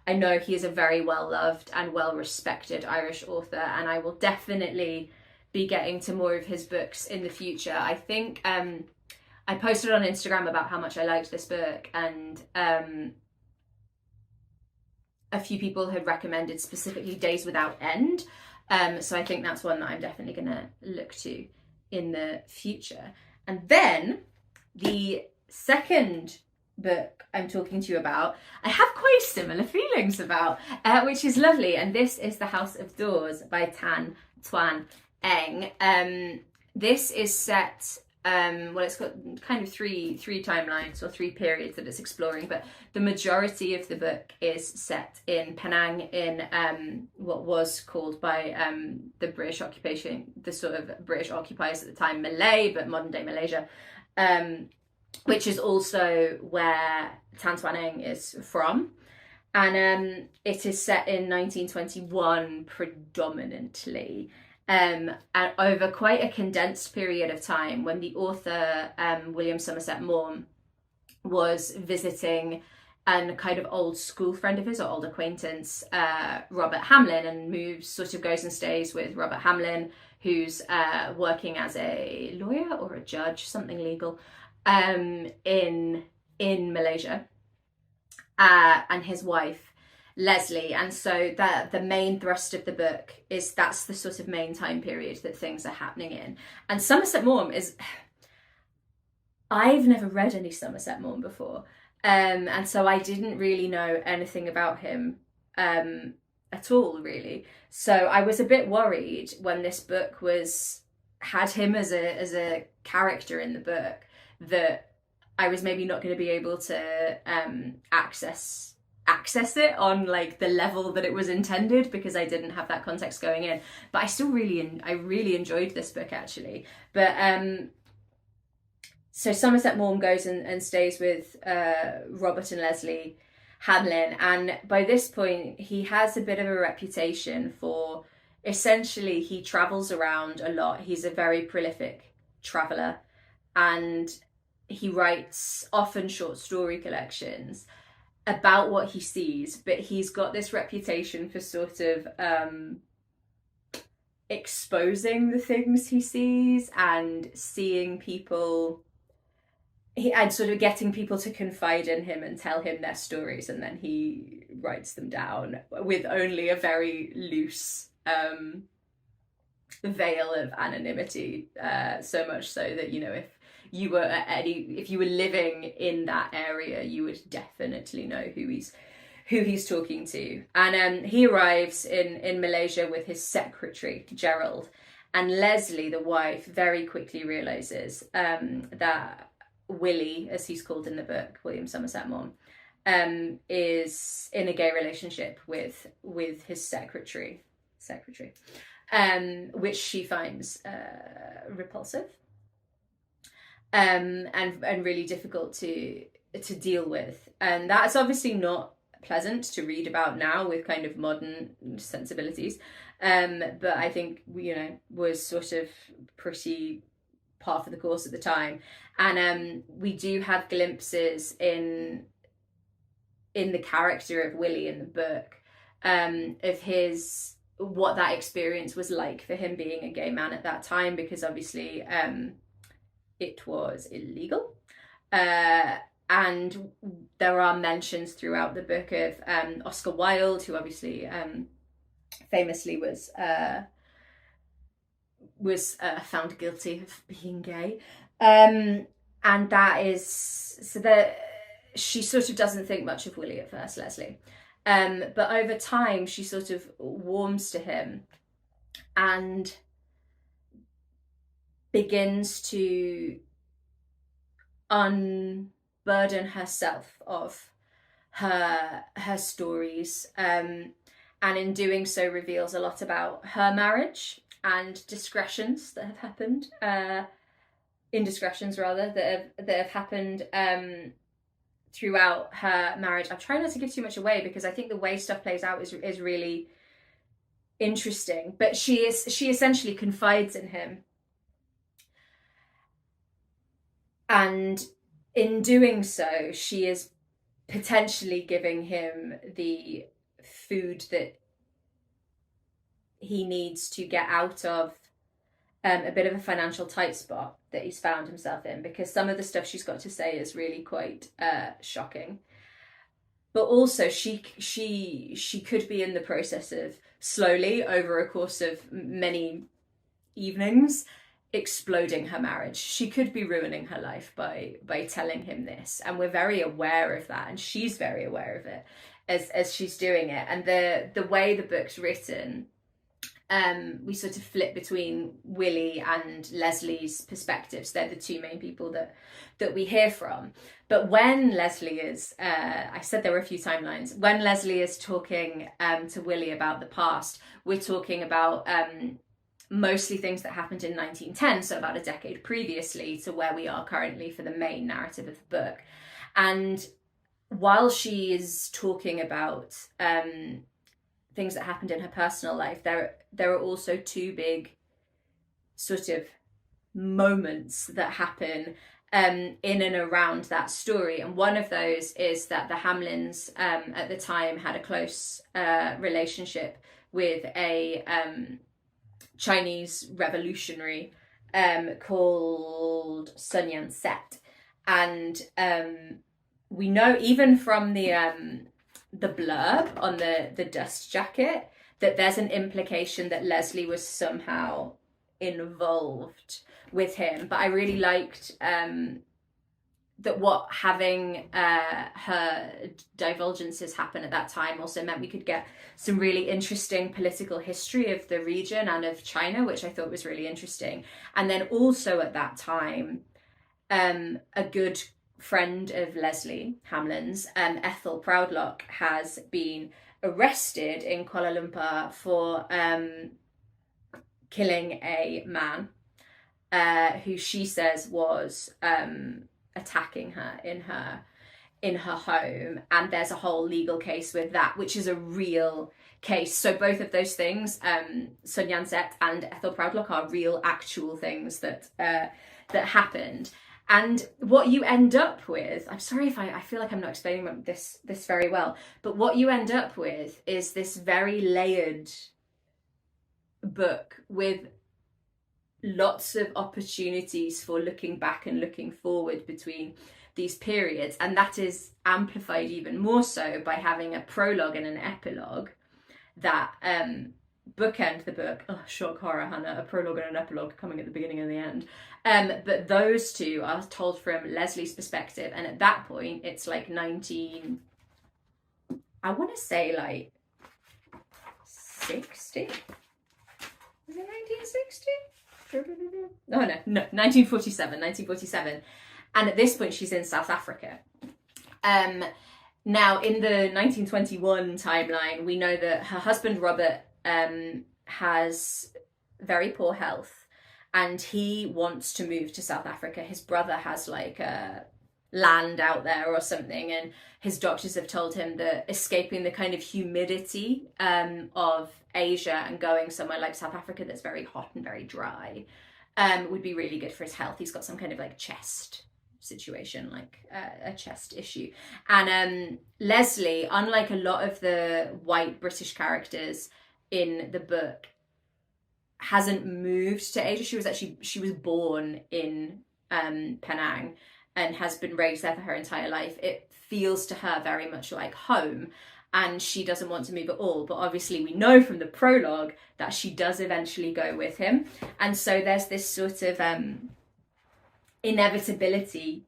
I know he is a very well loved and well respected Irish author, and I will definitely be getting to more of his books in the future. I think I posted on Instagram about how much I liked this book, and a few people had recommended specifically Days Without End, so I think that's one that I'm definitely gonna look to in the future. And then the second book I'm talking to you about, I have quite similar feelings about, which is lovely, and this is The House of Doors by Twan. This is set, well, it's got kind of three timelines or three periods that it's exploring, but the majority of the book is set in Penang, in what was called by the British occupation, the sort of British occupiers at the time, Malay, but modern day Malaysia, which is also where Tan Twan Eng is from. And it is set in 1921 predominantly. And over quite a condensed period of time, when the author William Somerset Maugham was visiting a kind of old school friend of his, or old acquaintance, Robert Hamlin, and sort of goes and stays with Robert Hamlin, who's working as a lawyer or a judge, something legal, in Malaysia, and his wife Leslie. And so the main thrust of the book is that's the sort of main time period that things are happening in. And Somerset Maugham is, I've never read any Somerset Maugham before, and so I didn't really know anything about him at all, really. So I was a bit worried when this book had him as a character in the book, that I was maybe not going to be able to access it on like the level that it was intended, because I didn't have that context going in. But I still really enjoyed this book, actually. But so Somerset Maugham goes and stays with Robert and Leslie Hamlin, and by this point he has a bit of a reputation for, essentially, he travels around a lot. He's a very prolific traveller, and he writes often short story collections about what he sees, but he's got this reputation for sort of exposing the things he sees and seeing people, and sort of getting people to confide in him and tell him their stories, and then he writes them down with only a very loose veil of anonymity, so much so that, you know, if you were living in that area, you would definitely know who he's talking to. And he arrives in Malaysia with his secretary Gerald, and Leslie, the wife, very quickly realizes that Willie, as he's called in the book, William Somerset Maugham, is in a gay relationship with his secretary, which she finds repulsive. And really difficult to deal with, and that's obviously not pleasant to read about now with kind of modern sensibilities, but I think, you know, was sort of pretty par for the course at the time. And we do have glimpses in the character of Willie in the book, of what that experience was like for him being a gay man at that time, because obviously it was illegal, and there are mentions throughout the book of Oscar Wilde, who obviously famously was found guilty of being gay, and that is so that she sort of doesn't think much of Willie at first, Leslie, but over time she sort of warms to him and begins to unburden herself of her stories, and in doing so reveals a lot about her marriage and indiscretions that have happened throughout her marriage. I'm trying not to give too much away, because I think the way stuff plays out is really interesting, but she essentially confides in him. And in doing so, she is potentially giving him the food that he needs to get out of a bit of a financial tight spot that he's found himself in, because some of the stuff she's got to say is really quite shocking. But also she could be in the process of slowly, over a course of many evenings, exploding her marriage. She could be ruining her life by telling him this, and we're very aware of that, and she's very aware of it as she's doing it. And the way the book's written, we sort of flip between Willie and Leslie's perspectives. They're the two main people that we hear from. But when Leslie is, I said there were a few timelines, when Leslie is talking to Willie about the past, we're talking about mostly things that happened in 1910, so about a decade previously to where we are currently for the main narrative of the book. And while she is talking about things that happened in her personal life, there are also two big sort of moments that happen in and around that story. And one of those is that the Hamlins at the time had a close relationship with a Chinese revolutionary called Sun Yat-sen, and we know even from the blurb on the dust jacket that there's an implication that Leslie was somehow involved with him. But I really liked that what having her divulgences happen at that time also meant we could get some really interesting political history of the region and of China, which I thought was really interesting. And then also at that time, a good friend of Leslie Hamlin's, Ethel Proudlock, has been arrested in Kuala Lumpur for killing a man who she says was attacking her in her home, and there's a whole legal case with that, which is a real case. So both of those things, Sun Yat-sen and Ethel Proudlock, are real, actual things that happened. And what you end up with, I'm sorry if I feel like I'm not explaining this very well, but what you end up with is this very layered book with lots of opportunities for looking back and looking forward between these periods, and that is amplified even more so by having a prologue and an epilogue that bookend the book. Oh, shock horror, Hannah, a prologue and an epilogue coming at the beginning and the end. But those two are told from Leslie's perspective, and at that point it's like 19, I want to say like 60? Is it 1960? No, 1947. And at this point she's in South Africa. Now in the 1921 timeline, we know that her husband Robert has very poor health, and he wants to move to South Africa. His brother has like a land out there or something, and his doctors have told him that escaping the kind of humidity of Asia and going somewhere like South Africa that's very hot and very dry would be really good for his health. He's got some kind of like chest situation, like a chest issue. And Leslie, unlike a lot of the white British characters in the book, hasn't moved to Asia. She was born in Penang and has been raised there for her entire life. It feels to her very much like home, and she doesn't want to move at all. But obviously we know from the prologue that she does eventually go with him. And so there's this sort of inevitability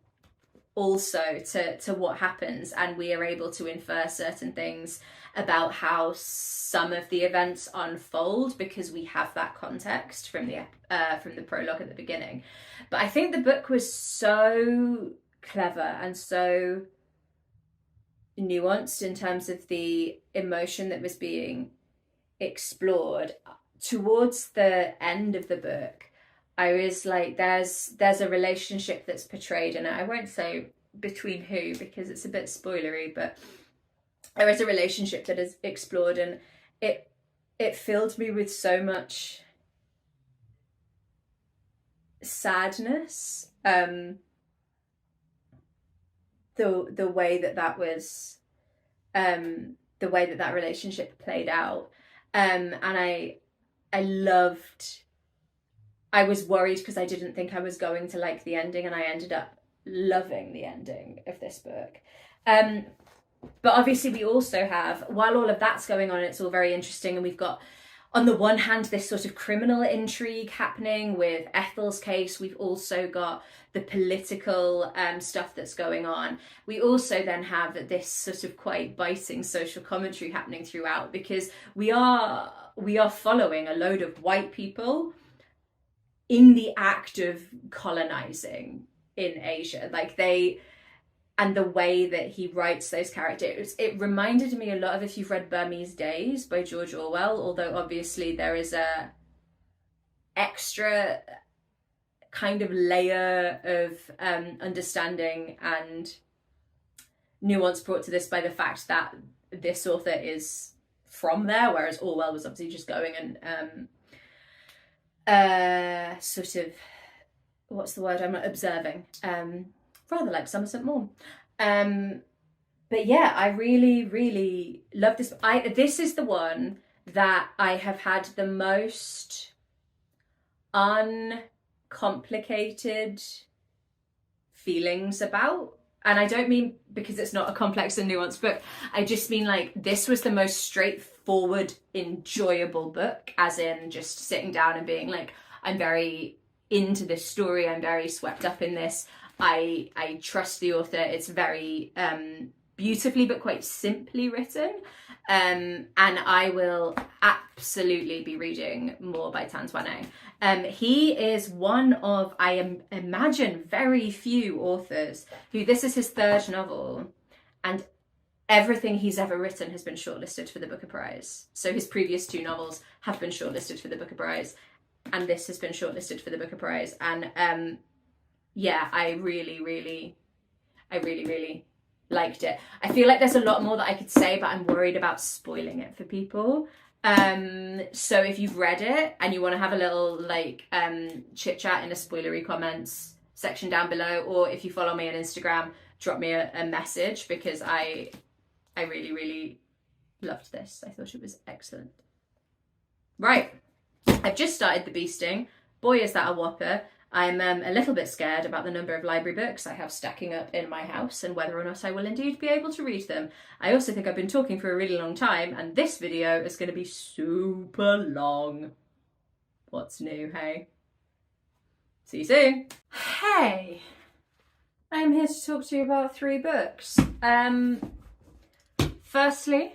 also to what happens, and we are able to infer certain things about how some of the events unfold because we have that context from the prologue at the beginning. But I think the book was so clever and so nuanced in terms of the emotion that was being explored. Towards the end of the book, I was like, there's a relationship that's portrayed, and I won't say between who because it's a bit spoilery, but there is a relationship that is explored, and it filled me with so much sadness. The way that was the way that relationship played out, and I loved. I was worried because I didn't think I was going to like the ending, and I ended up loving the ending of this book. But obviously we also have, while all of that's going on, it's all very interesting, and we've got, on the one hand, this sort of criminal intrigue happening with Ethel's case. We've also got the political stuff that's going on. We also then have this sort of quite biting social commentary happening throughout, because we are following a load of white people in the act of colonizing in Asia. Like and the way that he writes those characters, it reminded me a lot of, if you've read Burmese Days by George Orwell, although obviously there is a extra kind of layer of understanding and nuance brought to this by the fact that this author is from there, whereas Orwell was obviously just going and sort of, what's the word, I'm not observing, rather like Somerset Maugham. But yeah, I really, really love this. This is the one that I have had the most uncomplicated feelings about. And I don't mean because it's not a complex and nuanced book. I just mean like this was the most straightforward, enjoyable book, as in just sitting down and being like, I'm very into this story. I'm very swept up in this. I trust the author. It's very beautifully but quite simply written. And I will absolutely be reading more by Twan. He is one of, I imagine, very few authors who this is his third novel, and everything he's ever written has been shortlisted for the Booker Prize. So his previous 2 novels have been shortlisted for the Booker Prize, and this has been shortlisted for the Booker Prize. And yeah, I really liked it. I feel like there's a lot more that I could say, but I'm worried about spoiling it for people. So if you've read it and you want to have a little like chit chat in the spoilery comments section down below, or if you follow me on Instagram, drop me a message, because I really loved this. I thought it was excellent. Right, I've just started The Beasting. Boy, is that a whopper. I'm a little bit scared about the number of library books I have stacking up in my house and whether or not I will indeed be able to read them. I also think I've been talking for a really long time, and this video is going to be super long. What's new, hey? See you soon. Hey, I'm here to talk to you about 3 books. Firstly,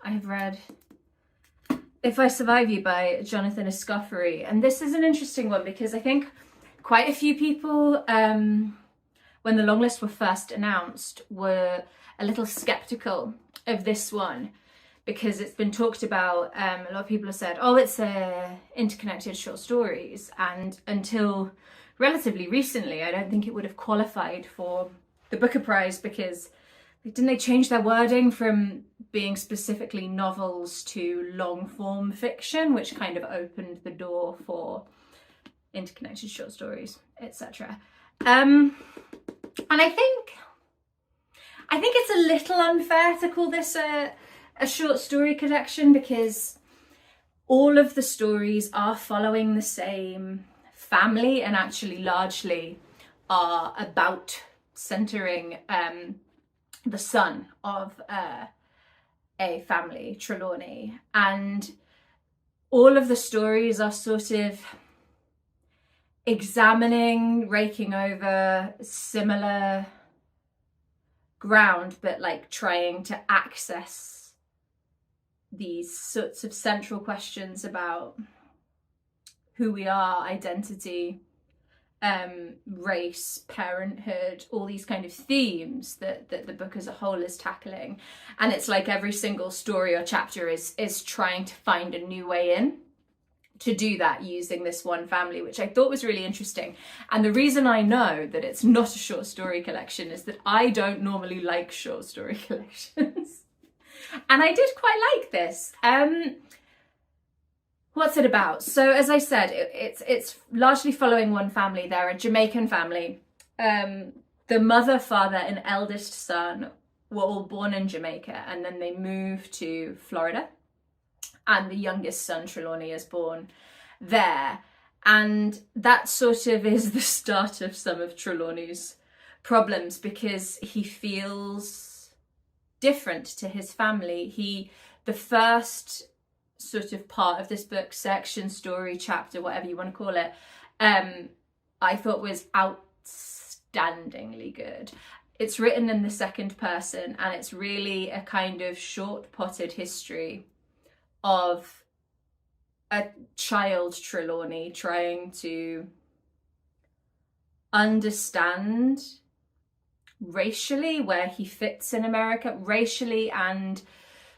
I've read If I Survive You by Johnathan Escoffery, and this is an interesting one because I think quite a few people, when the long list were first announced, were a little skeptical of this one because it's been talked about. A lot of people have said, oh, it's interconnected short stories, and until relatively recently, I don't think it would have qualified for the Booker Prize, because didn't they change their wording from being specifically novels to long form fiction, which kind of opened the door for interconnected short stories, etc. And I think it's a little unfair to call this a short story collection, because all of the stories are following the same family and actually largely are about centering the son of a family, Trelawney, and all of the stories are sort of examining, raking over similar ground, but like trying to access these sorts of central questions about who we are, identity, race, parenthood, all these kind of themes that the book as a whole is tackling. And it's like every single story or chapter is trying to find a new way in to do that using this one family, which I thought was really interesting. And the reason I know that it's not a short story collection is that I don't normally like short story collections. And I did quite like this. What's it about? So as I said, it's largely following one family. They're a Jamaican family. The mother, father, and eldest son were all born in Jamaica, and then they moved to Florida. And the youngest son, Trelawney, is born there. And that sort of is the start of some of Trelawney's problems, because he feels different to his family. The first sort of part of this book, section, story, chapter, whatever you want to call it, I thought was outstandingly good. It's written in the second person, and it's really a kind of short-potted history of a child Trelawney trying to understand racially where he fits in America, racially and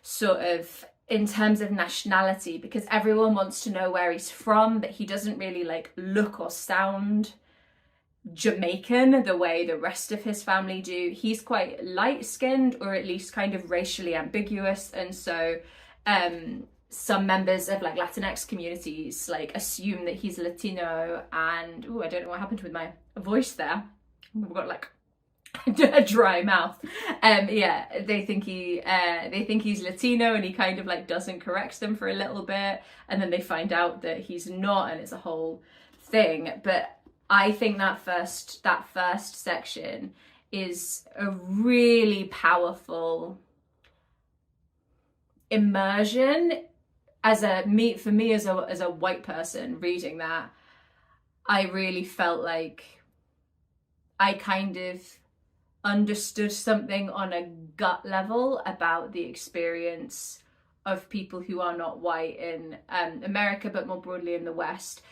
sort of in terms of nationality, because everyone wants to know where he's from, but he doesn't really like look or sound Jamaican the way the rest of his family do. He's quite light-skinned, or at least kind of racially ambiguous, and so some members of like Latinx communities like assume that he's Latino, and I don't know what happened with my voice there. I've got like a dry mouth. They think he's Latino, and he kind of like doesn't correct them for a little bit, and then they find out that he's not, and it's a whole thing. But I think that first section is a really powerful immersion. For me as a white person reading that, I really felt like I kind of understood something on a gut level about the experience of people who are not white in America, but more broadly in the West,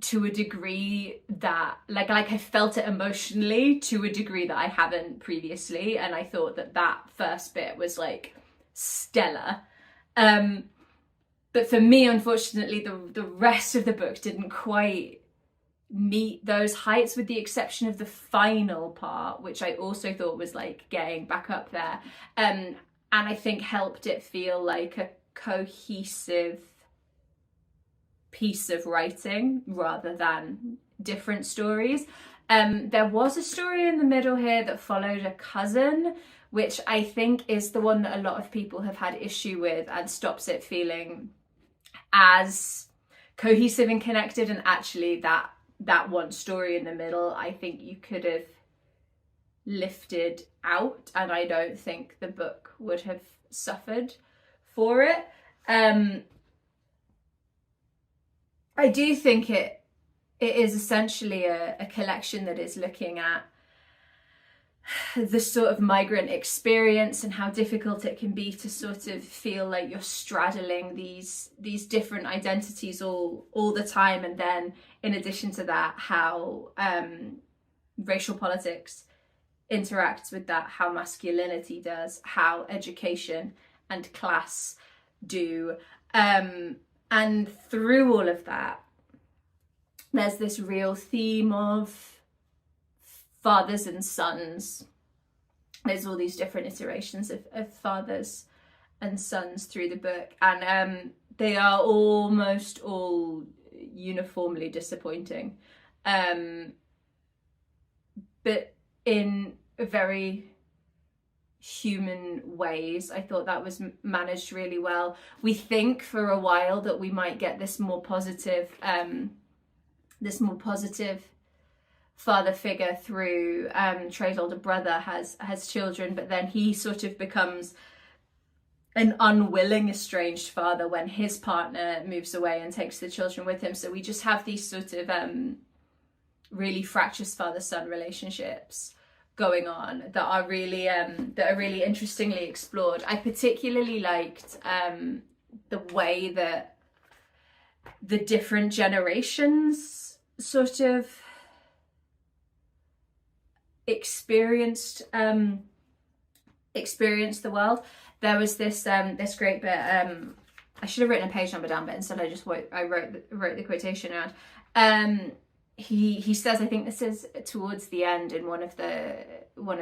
to a degree that like I felt it emotionally to a degree that I haven't previously, and I thought that first bit was like stellar. But for me, unfortunately, the rest of the book didn't quite meet those heights, with the exception of the final part, which I also thought was like getting back up there, and I think helped it feel like a cohesive piece of writing rather than different stories. There was a story in the middle here that followed a cousin, which I think is the one that a lot of people have had issue with and stops it feeling as cohesive and connected. And actually that one story in the middle, I think you could have lifted out, and I don't think the book would have suffered for it. I do think it is essentially a collection that is looking at the sort of migrant experience and how difficult it can be to sort of feel like you're straddling these different identities all the time. And then in addition to that, how racial politics interacts with that, how masculinity does, how education and class do. And through all of that, there's this real theme of fathers and sons. There's all these different iterations of fathers and sons through the book, and they are almost all uniformly disappointing, but in very human ways. I thought that was managed really well. We think for a while that we might get this more positive father figure through Trey's older brother has children, but then he sort of becomes an unwilling estranged father when his partner moves away and takes the children with him. So we just have these sort of really fractious father-son relationships going on that are really interestingly explored. I particularly liked the way that the different generations sort of experienced the world. There was this great bit. I should have written a page number down, but instead I wrote the quotation around. He says, I think this is towards the end in one of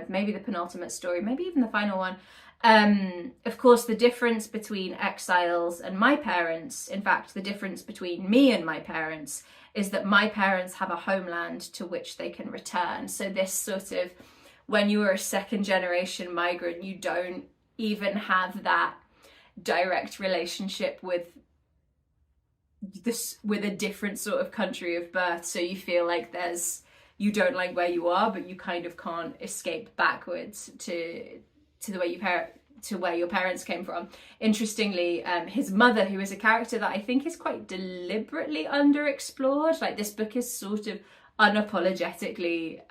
maybe the penultimate story, maybe even the final one. Of course, the difference between exiles and my parents, in fact, the difference between me and my parents, is that my parents have a homeland to which they can return. So this sort of, when you are a second generation migrant, you don't even have that direct relationship with a different sort of country of birth. So you feel like you don't like where you are, but you kind of can't escape backwards to where your parents came from. Interestingly, his mother, who is a character that I think is quite deliberately underexplored, like this book is sort of unapologetically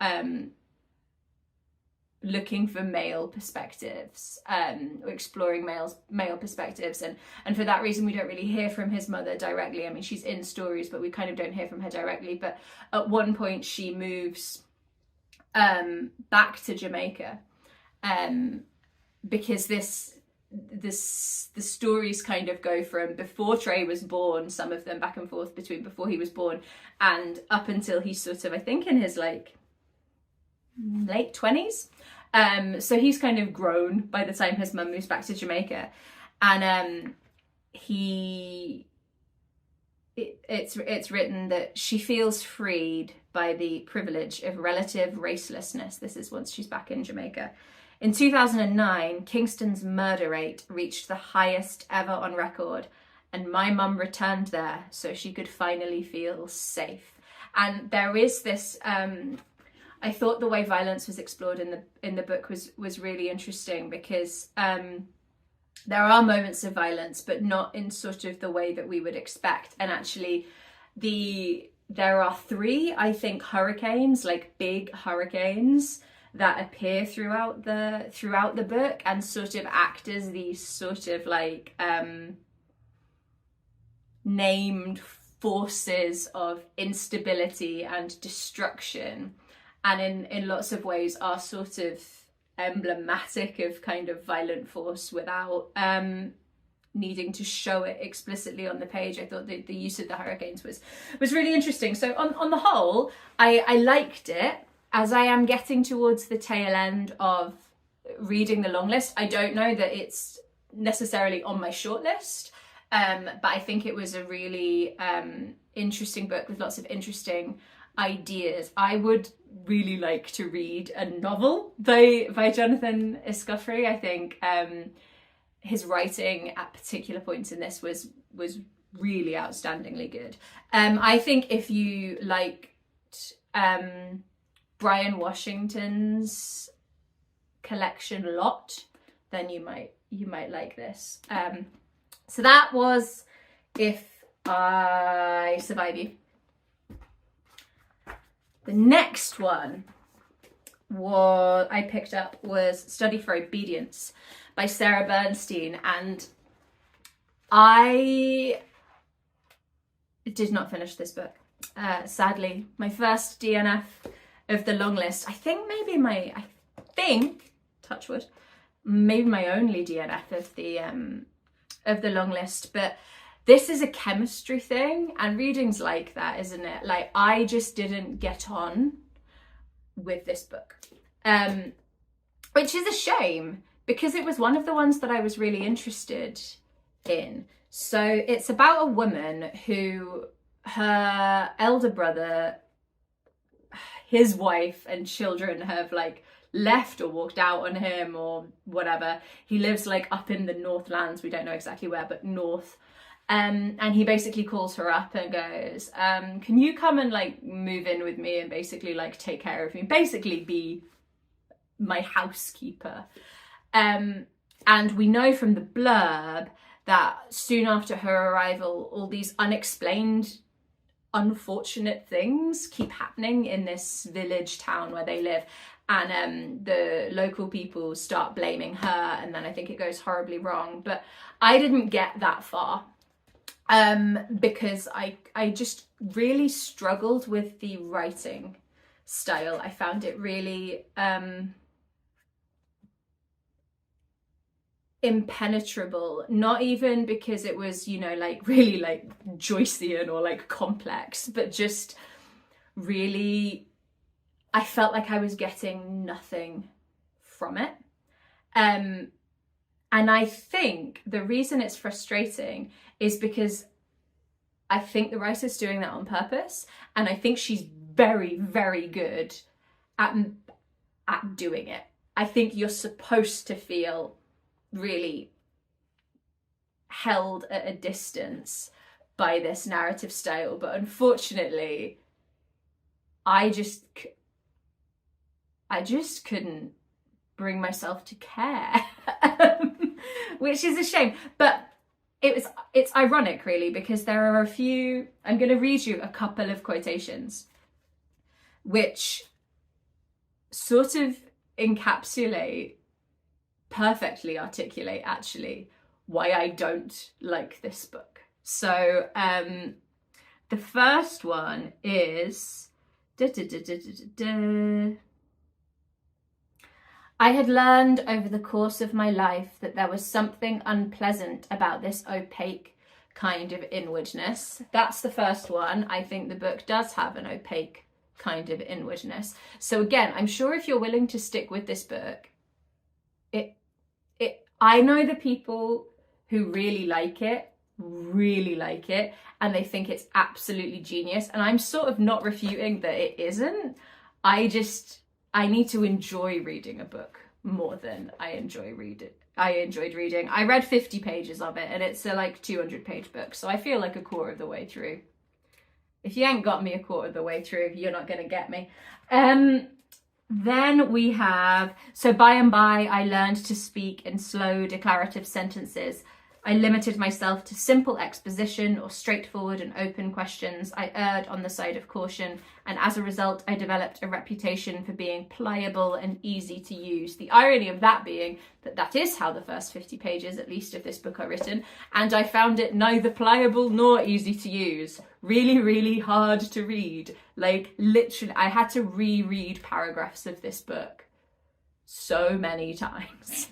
looking for male perspectives, or exploring male perspectives, and for that reason we don't really hear from his mother directly. I mean, she's in stories, but we kind of don't hear from her directly. But at one point she moves back to Jamaica, because the stories kind of go from before Trey was born, some of them back and forth between before he was born and up until he's sort of, I think, in his like late 20s. So he's kind of grown by the time his mum moves back to Jamaica, and it's written that she feels freed by the privilege of relative racelessness. This is once she's back in Jamaica. In 2009, Kingston's murder rate reached the highest ever on record, and my mum returned there so she could finally feel safe. And there is this I thought the way violence was explored in the book was really interesting, because there are moments of violence, but not in sort of the way that we would expect. And actually, there are 3, I think, hurricanes, like big hurricanes, that appear throughout the book and sort of act as these sort of like named forces of instability and destruction, and in lots of ways are sort of emblematic of kind of violent force without needing to show it explicitly on the page. I thought the use of the hurricanes was really interesting. So on the whole, I liked it. As I am getting towards the tail end of reading the long list, I don't know that it's necessarily on my short list, but I think it was a really interesting book with lots of interesting ideas. I would really like to read a novel by Johnathan Escoffery. I think his writing at particular points in this was really outstandingly good. I think if you liked Brian Washington's collection a lot, then you might like this. So that was If I Survive You. The next one I picked up was Study for Obedience by Sarah Bernstein, and I did not finish this book. Sadly, my first DNF of the long list. I think touchwood, maybe my only DNF of the long list. But this is a chemistry thing, and reading's like that, isn't it? Like, I just didn't get on with this book, which is a shame because it was one of the ones that I was really interested in. So it's about a woman who, her elder brother, his wife and children have like left or walked out on him or whatever. He lives like up in the Northlands, we don't know exactly where, but north. And he basically calls her up and goes, can you come and like move in with me and basically like take care of me, basically be my housekeeper. And we know from the blurb that soon after her arrival, all these unexplained, unfortunate things keep happening in this village town where they live, and the local people start blaming her, and then I think it goes horribly wrong. But I didn't get that far because I just really struggled with the writing style. I found it really impenetrable, not even because it was, you know, like really like Joycean or like complex, but just really, I felt like I was getting nothing from it. And I think the reason it's frustrating is because I think the writer's doing that on purpose, and I think she's very, very good at doing it. I think you're supposed to feel really held at a distance by this narrative style, but unfortunately I just couldn't bring myself to care, which is a shame. But it's ironic really, because there are a few, I'm going to read you a couple of quotations which sort of perfectly articulate actually why I don't like this book. So the first one is I had learned over the course of my life that there was something unpleasant about this opaque kind of inwardness. That's the first one. I think the book does have an opaque kind of inwardness. So again, I'm sure if you're willing to stick with this book, I know the people who really like it, and they think it's absolutely genius. And I'm sort of not refuting that it isn't. I need to enjoy reading a book more than I enjoyed reading. I read 50 pages of it, and it's a like 200-page book, so I feel like a quarter of the way through. If you ain't got me a quarter of the way through, you're not gonna get me. Then we have, so by and by I learned to speak in slow declarative sentences. I limited myself to simple exposition or straightforward and open questions. I erred on the side of caution, and as a result, I developed a reputation for being pliable and easy to use. The irony of that being that that is how the first 50 pages, at least of this book, are written, and I found it neither pliable nor easy to use. Really, really hard to read. Like, literally, I had to reread paragraphs of this book so many times.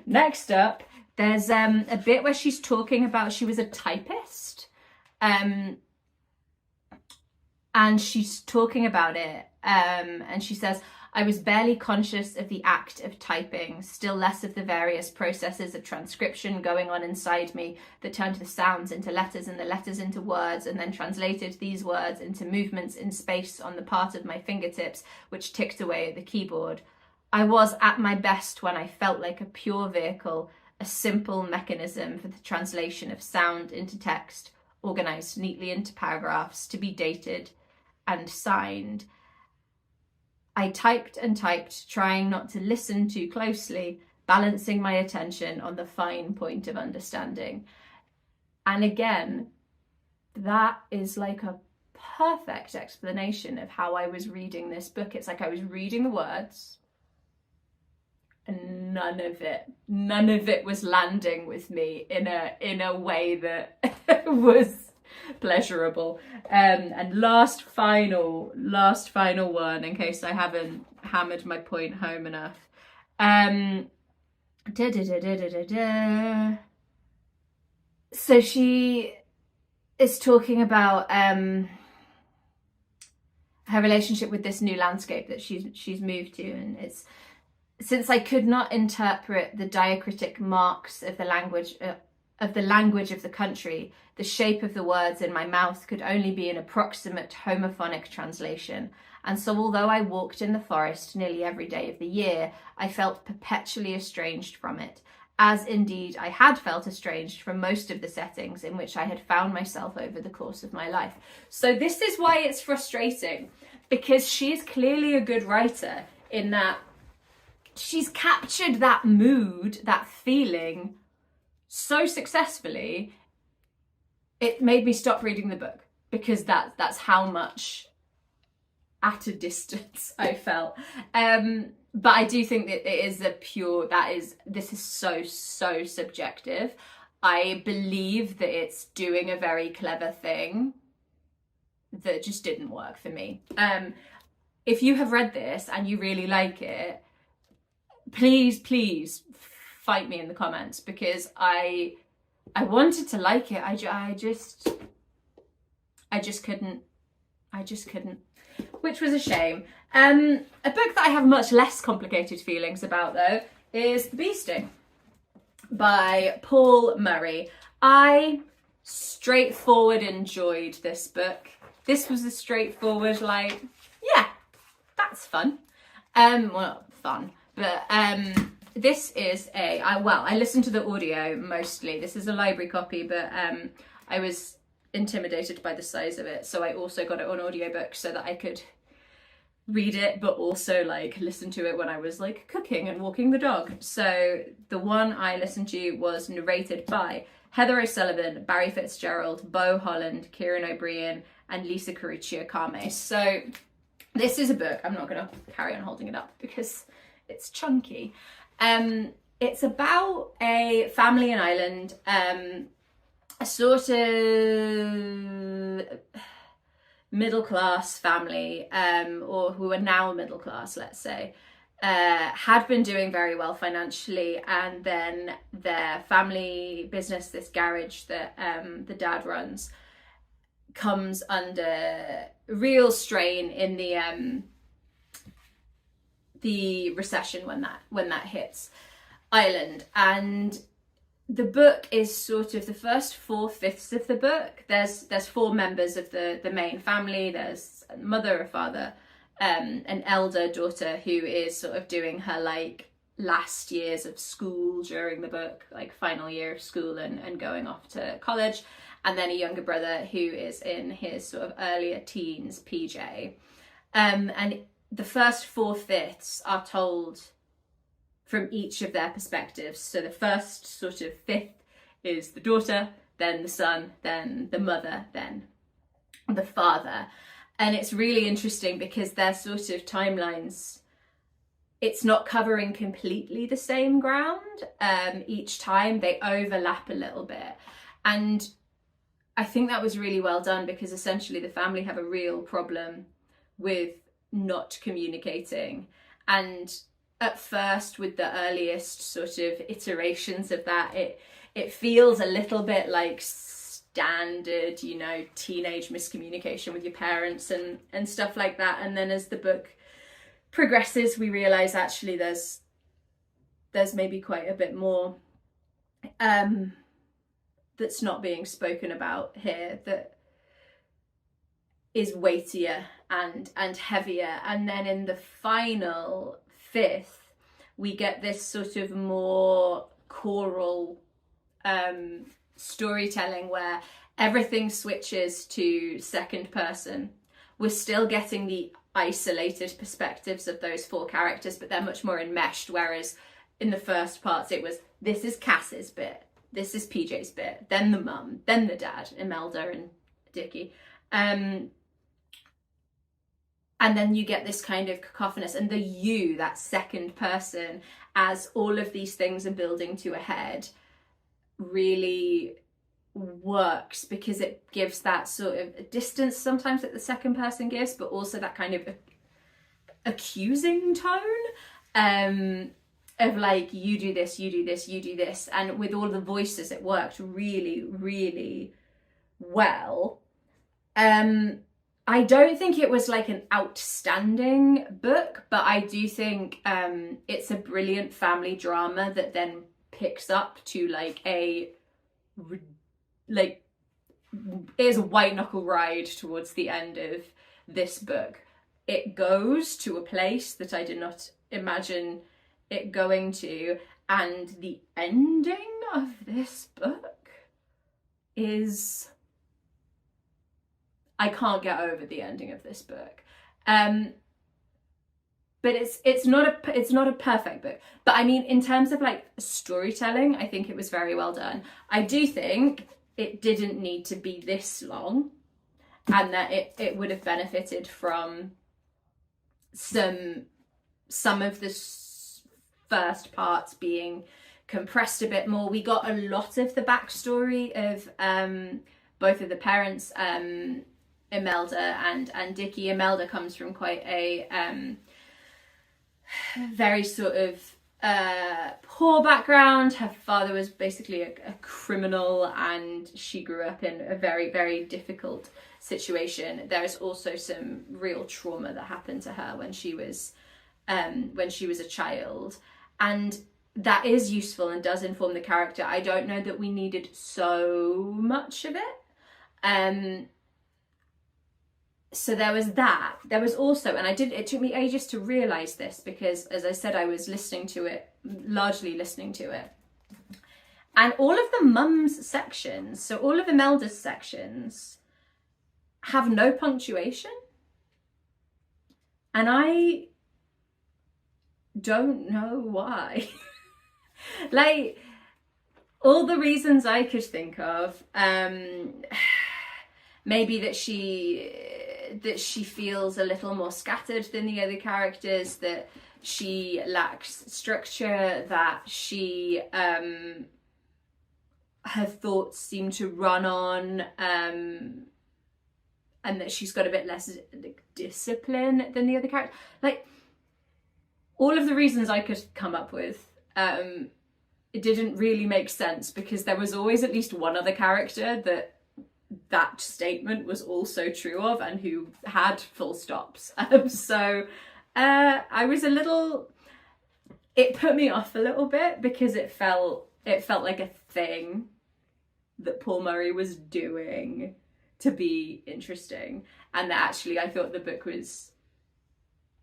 Next up, there's a bit where she's talking about she was a typist, and she's talking about it, and she says, I was barely conscious of the act of typing, still less of the various processes of transcription going on inside me that turned the sounds into letters and the letters into words, and then translated these words into movements in space on the part of my fingertips, which ticked away at the keyboard. I was at my best when I felt like a pure vehicle, a simple mechanism for the translation of sound into text, organised neatly into paragraphs to be dated and signed. I typed and typed, trying not to listen too closely, balancing my attention on the fine point of understanding. And again, that is like a perfect explanation of how I was reading this book. It's like I was reading the words, and none of it was landing with me in a way that was pleasurable. And last final one, in case I haven't hammered my point home enough. So she is talking about her relationship with this new landscape that she's moved to, and it's, since I could not interpret the diacritic marks of the language of the country, the shape of the words in my mouth could only be an approximate homophonic translation. And so although I walked in the forest nearly every day of the year, I felt perpetually estranged from it, as indeed I had felt estranged from most of the settings in which I had found myself over the course of my life. So this is why it's frustrating, because she's clearly a good writer in that she's captured that mood, that feeling so successfully. It made me stop reading the book, because that's how much at a distance I felt. But I do think that it is this is so subjective. I believe that it's doing a very clever thing that just didn't work for me. If you have read this and you really like it, please fight me in the comments, because I wanted to like it. I just couldn't, which was a shame. A book that I have much less complicated feelings about, though, is The Bee Sting by Paul Murray. I straightforward enjoyed this book. This was a straightforward, like, yeah, that's fun. Well, not fun, but this is I listened to the audio mostly. This is a library copy, but I was intimidated by the size of it, so I also got it on audiobook so that I could read it but also like listen to it when I was like cooking and walking the dog. So the one I listened to was narrated by Heather O'Sullivan, Barry Fitzgerald, Beau Holland, Kieran O'Brien, and Lisa Caruccia Carme. So this is a book, I'm not going to carry on holding it up because it's chunky. It's about a family in Ireland, a sort of middle-class family, or who are now middle class, let's say, had been doing very well financially, and then their family business, this garage that the dad runs, comes under real strain in the recession when that hits Ireland. And the book is sort of the first 4/5 of the book. There's 4 members of the main family. There's a mother, a father, an elder daughter who is sort of doing her like last years of school during the book, like final year of school and going off to college, and then a younger brother who is in his sort of earlier teens, PJ. And the first 4/5 are told from each of their perspectives. So the first sort of 5th is the daughter, then the son, then the mother, then the father. And it's really interesting because their sort of timelines, it's not covering completely the same ground. Each time they overlap a little bit. And I think that was really well done, because essentially the family have a real problem with not communicating. And at first, with the earliest sort of iterations of that, it feels a little bit like standard, you know, teenage miscommunication with your parents and stuff like that. And then as the book progresses, we realise actually there's maybe quite a bit more that's not being spoken about here, that is weightier and heavier. And then in the final fifth, we get this sort of more choral storytelling where everything switches to second person. We're still getting the isolated perspectives of those four characters, but they're much more enmeshed, whereas in the first parts it was, this is Cass's bit, this is PJ's bit, then the mum, then the dad, Imelda and Dickie. And then you get this kind of cacophonous, and the you, that second person, as all of these things are building to a head, really works, because it gives that sort of distance sometimes that the second person gives, but also that kind of accusing tone of like, you do this, you do this, you do this. And with all the voices, it worked really, really well. I don't think it was like an outstanding book, but I do think it's a brilliant family drama that then picks up to is a white knuckle ride towards the end of this book. It goes to a place that I did not imagine it going to, and the ending of this book is, I can't get over the ending of this book. But it's not a perfect book. But I mean, in terms of like storytelling, I think it was very well done. I do think it didn't need to be this long, and that it would have benefited from some of the first parts being compressed a bit more. We got a lot of the backstory of both of the parents, Imelda and Dickie. Imelda comes from quite a very sort of poor background. Her father was basically a criminal, and she grew up in a very, very difficult situation. There's also some real trauma that happened to her when she was a child, and that is useful and does inform the character. I don't know that we needed so much of it. So there was that. There was also, and it took me ages to realise this, because as I said, I was largely listening to it. And all of the mum's sections, so all of Imelda's sections, have no punctuation. And I don't know why. Like, all the reasons I could think of, maybe that she feels a little more scattered than the other characters, that she lacks structure, that she her thoughts seem to run on, and that she's got a bit less discipline than the other characters. Like, all of the reasons I could come up with, it didn't really make sense, because there was always at least one other character that statement was also true of, and who had full stops. So I was it put me off a little bit, because it felt like a thing that Paul Murray was doing to be interesting, and that actually I thought the book was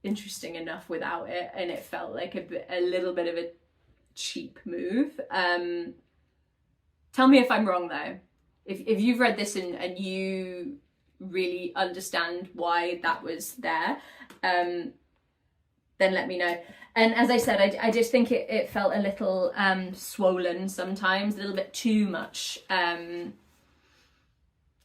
interesting enough without it, and it felt like a little bit of a cheap move. Tell me if I'm wrong though. If you've read this and you really understand why that was there, then then let me know. And as I said, I just think it felt a little swollen sometimes, a little bit too much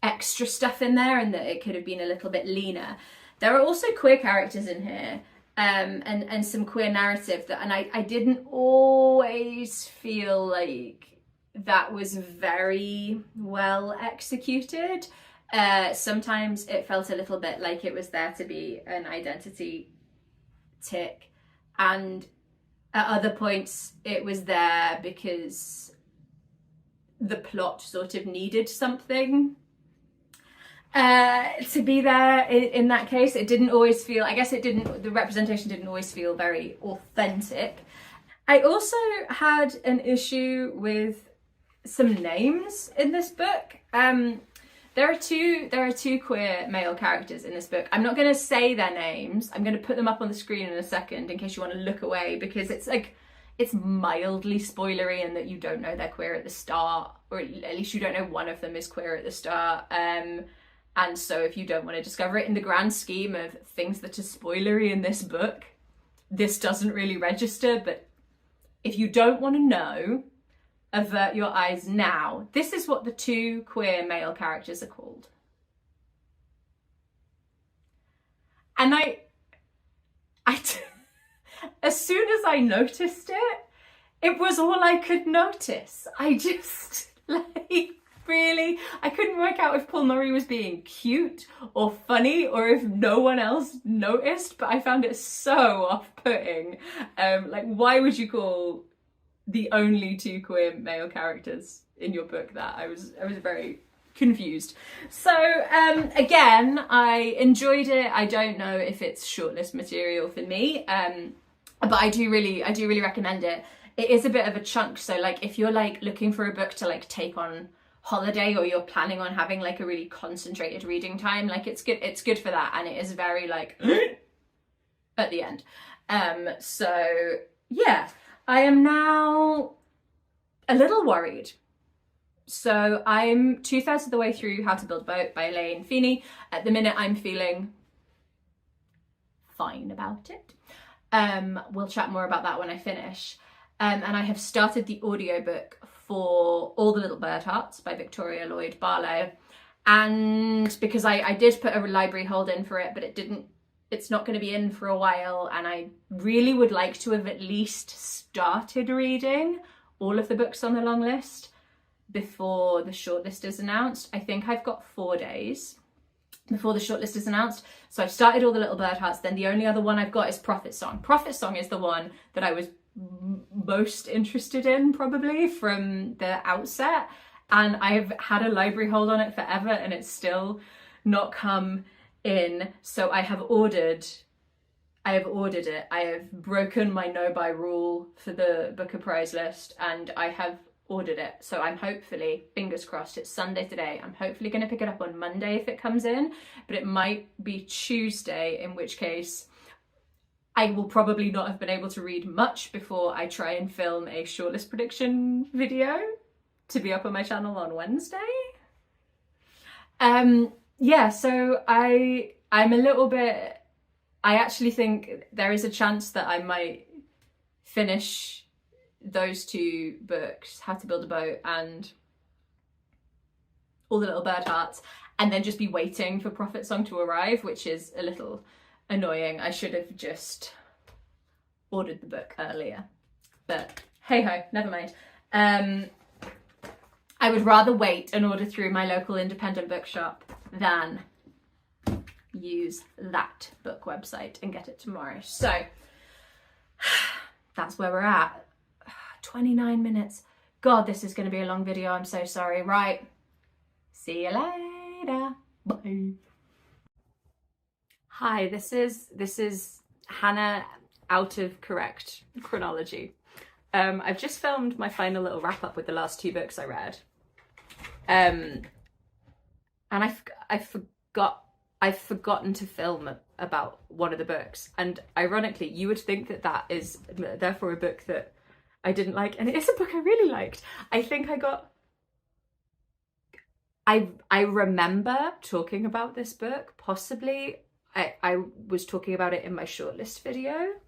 extra stuff in there, and that it could have been a little bit leaner. There are also queer characters in here, and some queer narrative that, and I didn't always feel like that was very well executed. Sometimes it felt a little bit like it was there to be an identity tick, and at other points it was there because the plot sort of needed something to be there. In that case, it didn't always feel, I guess the representation didn't always feel very authentic. I also had an issue with some names in this book. There are two queer male characters in this book. I'm not going to say their names. I'm going to put them up on the screen in a second in case you want to look away, because it's mildly spoilery in that you don't know they're queer at the start, or at least you don't know one of them is queer at the start. And so if you don't want to discover it in the grand scheme of things that are spoilery in this book, this doesn't really register. But if you don't want to know, avert your eyes now. This is what the two queer male characters are called. And I as soon as I noticed it, it was all I could notice. I just, really, I couldn't work out if Paul Murray was being cute or funny, or if no one else noticed, but I found it so off-putting. Why would you call the only two queer male characters in your book that? I was very confused. So again, I enjoyed it. I don't know if it's shortlist material for me, but I do really recommend it. It is a bit of a chunk, so if you're looking for a book to take on holiday, or you're planning on having a really concentrated reading time, it's good for that, and it is very at the end. So yeah, I am now a little worried. So I'm 2/3 of the way through How to Build a Boat by Elaine Feeney. At the minute I'm feeling fine about it. We'll chat more about that when I finish. And I have started the audiobook for All the Little Bird Hearts by Viktoria Lloyd-Barlow. And because I did put a library hold in for it, but it's not going to be in for a while, and I really would like to have at least started reading all of the books on the long list before the shortlist is announced. I think I've got 4 days before the shortlist is announced. So I've started All the Little Bird Hearts, then the only other one I've got is Prophet Song. Prophet Song is the one that I was most interested in, probably, from the outset, and I've had a library hold on it forever, and it's still not come in. So I have ordered it. I have broken my no-buy rule for the Booker Prize list, and I have ordered it. So I'm hopefully, fingers crossed, it's Sunday today, I'm hopefully going to pick it up on Monday if it comes in, but it might be Tuesday, in which case I will probably not have been able to read much before I try and film a shortlist prediction video to be up on my channel on Wednesday. Yeah, so I'm a little bit, I actually think there is a chance that I might finish those two books, How to Build a Boat and All the Little Bird Hearts, and then just be waiting for Prophet Song to arrive, which is a little annoying. I should have just ordered the book earlier, but hey ho, never mind. I would rather wait and order through my local independent bookshop than use that book website and get it tomorrow. So that's where we're at. 29 minutes. God, this is going to be a long video. I'm so sorry. Right. See you later. Bye. Hi, this is Hannah out of correct chronology. I've just filmed my final little wrap up with the last 2 books I read. And I've forgotten to film about one of the books, and ironically you would think that is therefore a book that I didn't like, and it is a book I really liked. I think I remember talking about this book, possibly I was talking about it in my shortlist video,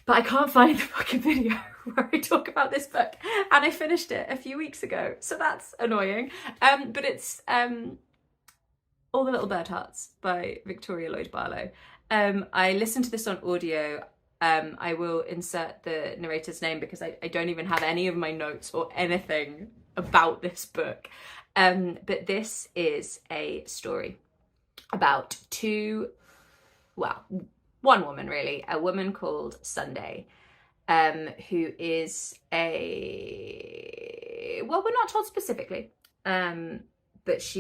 But I can't find the fucking video where I talk about this book, and I finished it a few weeks ago, so that's annoying. But it's All the Little Bird Hearts by Viktoria Lloyd-Barlow. I listened to this on audio. I will insert the narrator's name because I don't even have any of my notes or anything about this book. But this is a story about one woman really, a woman called Sunday, who is we're not told specifically, but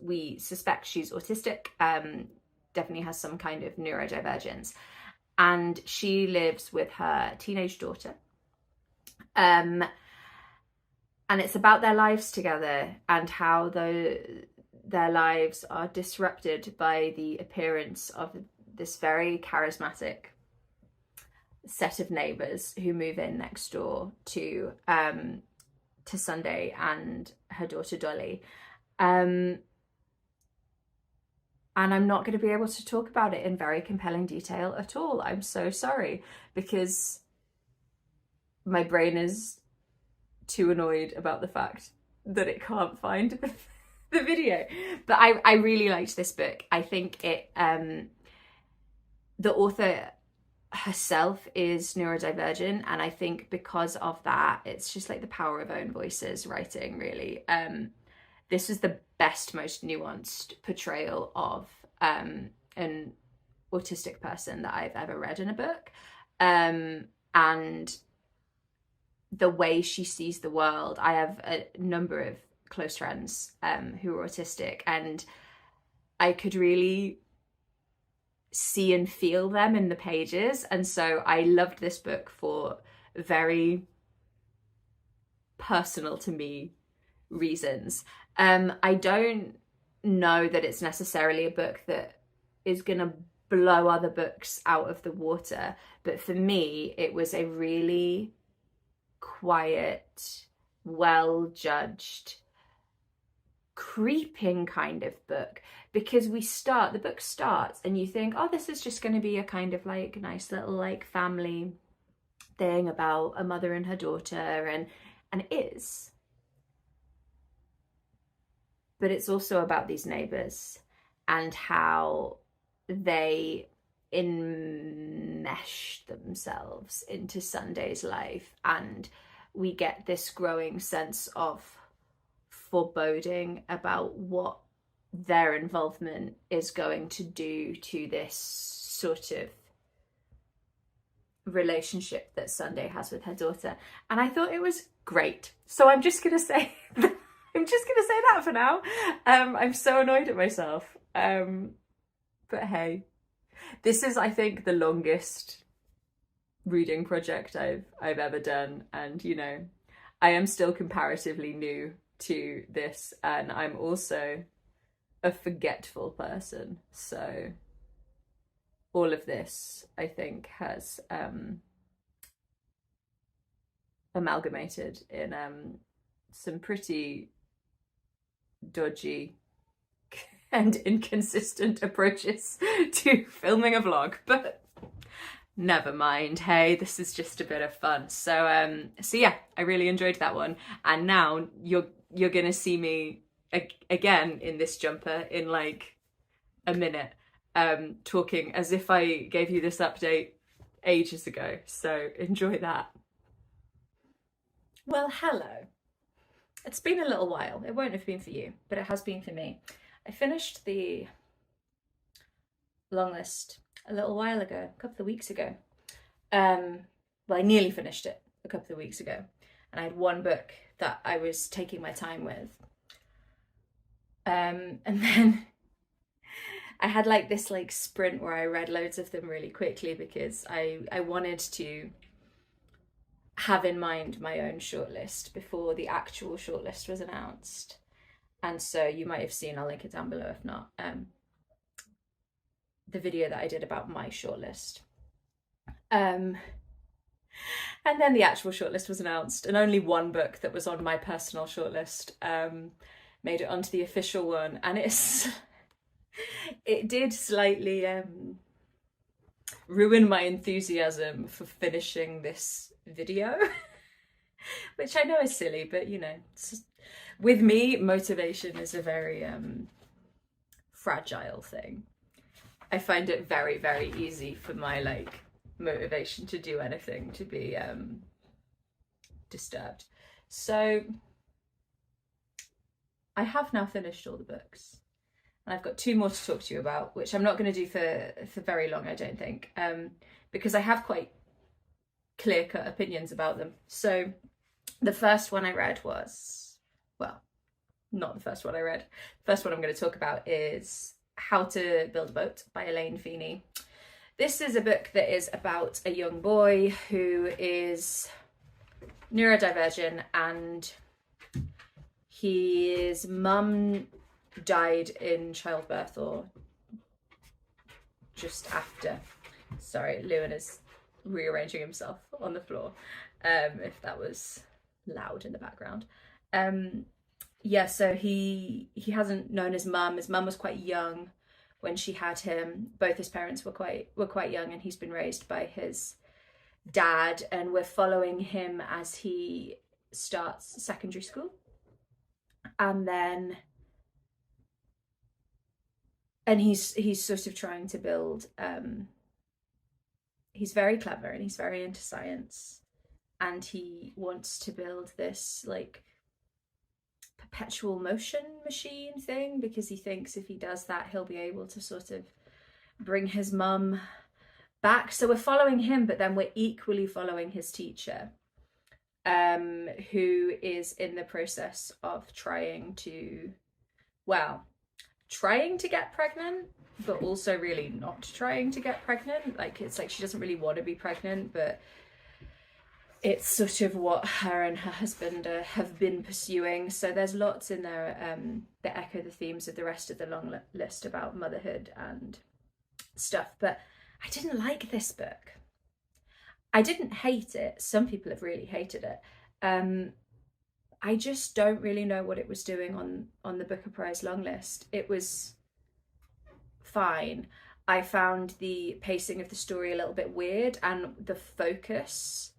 we suspect she's autistic, definitely has some kind of neurodivergence, and she lives with her teenage daughter. And it's about their lives together and how their lives are disrupted by the appearance of this very charismatic set of neighbours who move in next door to Sunday and her daughter Dolly. And I'm not going to be able to talk about it in very compelling detail at all. I'm so sorry, because my brain is too annoyed about the fact that it can't find the video. But I really liked this book. I think it the author herself is neurodivergent, and I think because of that, it's just like the power of own voices writing, really. This is the best, most nuanced portrayal of an autistic person that I've ever read in a book. And the way she sees the world, I have a number of close friends who are autistic, and I could really see and feel them in the pages. And so I loved this book for very personal to me reasons. I don't know that it's necessarily a book that is going to blow other books out of the water, but for me it was a really quiet, well-judged, creeping kind of book, because the book starts and you think, oh, this is just going to be a kind of like nice little like family thing about a mother and her daughter, and it is, but it's also about these neighbours and how they enmesh themselves into Sunday's life, and we get this growing sense of foreboding about what their involvement is going to do to this sort of relationship that Sunday has with her daughter. And I thought it was great. So I'm just gonna say that for now. I'm so annoyed at myself. But hey, this is, I think, the longest reading project I've ever done, and you know, I am still comparatively new to this, and I'm also a forgetful person, so all of this, I think, has amalgamated in some pretty dodgy and inconsistent approaches to filming a vlog, but never mind. Hey, this is just a bit of fun. So yeah, I really enjoyed that one, and now you're gonna see me again in this jumper in like a minute, talking as if I gave you this update ages ago. So enjoy that. Well, hello. It's been a little while. It won't have been for you, but it has been for me. I finished the long list a little while ago, a couple of weeks ago. Well, I nearly finished it a couple of weeks ago, and I had one book that I was taking my time with. And then I had like this like sprint where I read loads of them really quickly because I wanted to have in mind my own shortlist before the actual shortlist was announced. And so you might have seen, I'll link it down below if not, the video that I did about my shortlist. And then the actual shortlist was announced, and only one book that was on my personal shortlist made it onto the official one, and it did slightly ruin my enthusiasm for finishing this video, which I know is silly, but you know, with me, motivation is a very fragile thing. I find it very, very easy for my like motivation to do anything to be disturbed. So I have now finished all the books, and I've got 2 more to talk to you about, which I'm not going to do for very long, I don't think, because I have quite clear-cut opinions about them. So the first one I read was, well, not the first one I read. The first one I'm going to talk about is How to Build a Boat by Elaine Feeney. This is a book that is about a young boy who is neurodivergent, and his mum died in childbirth or just after. Sorry, Lewin is rearranging himself on the floor, if that was loud in the background. Yeah, so he hasn't known his mum. His mum was quite young when she had him. Both his parents were quite young, and he's been raised by his dad, and we're following him as he starts secondary school. And then he's sort of trying to build he's very clever and he's very into science, and he wants to build this like perpetual motion machine thing, because he thinks if he does that he'll be able to sort of bring his mum back. So we're following him, but then we're equally following his teacher, who is in the process of trying to get pregnant, but also really not trying to get pregnant. Like, it's like she doesn't really want to be pregnant, but it's sort of what her and her husband have been pursuing. So there's lots in there that echo the themes of the rest of the long list about motherhood and stuff. But I didn't like this book. I didn't hate it. Some people have really hated it. I just don't really know what it was doing on the Booker Prize long list. It was fine. I found the pacing of the story a little bit weird, and the focus,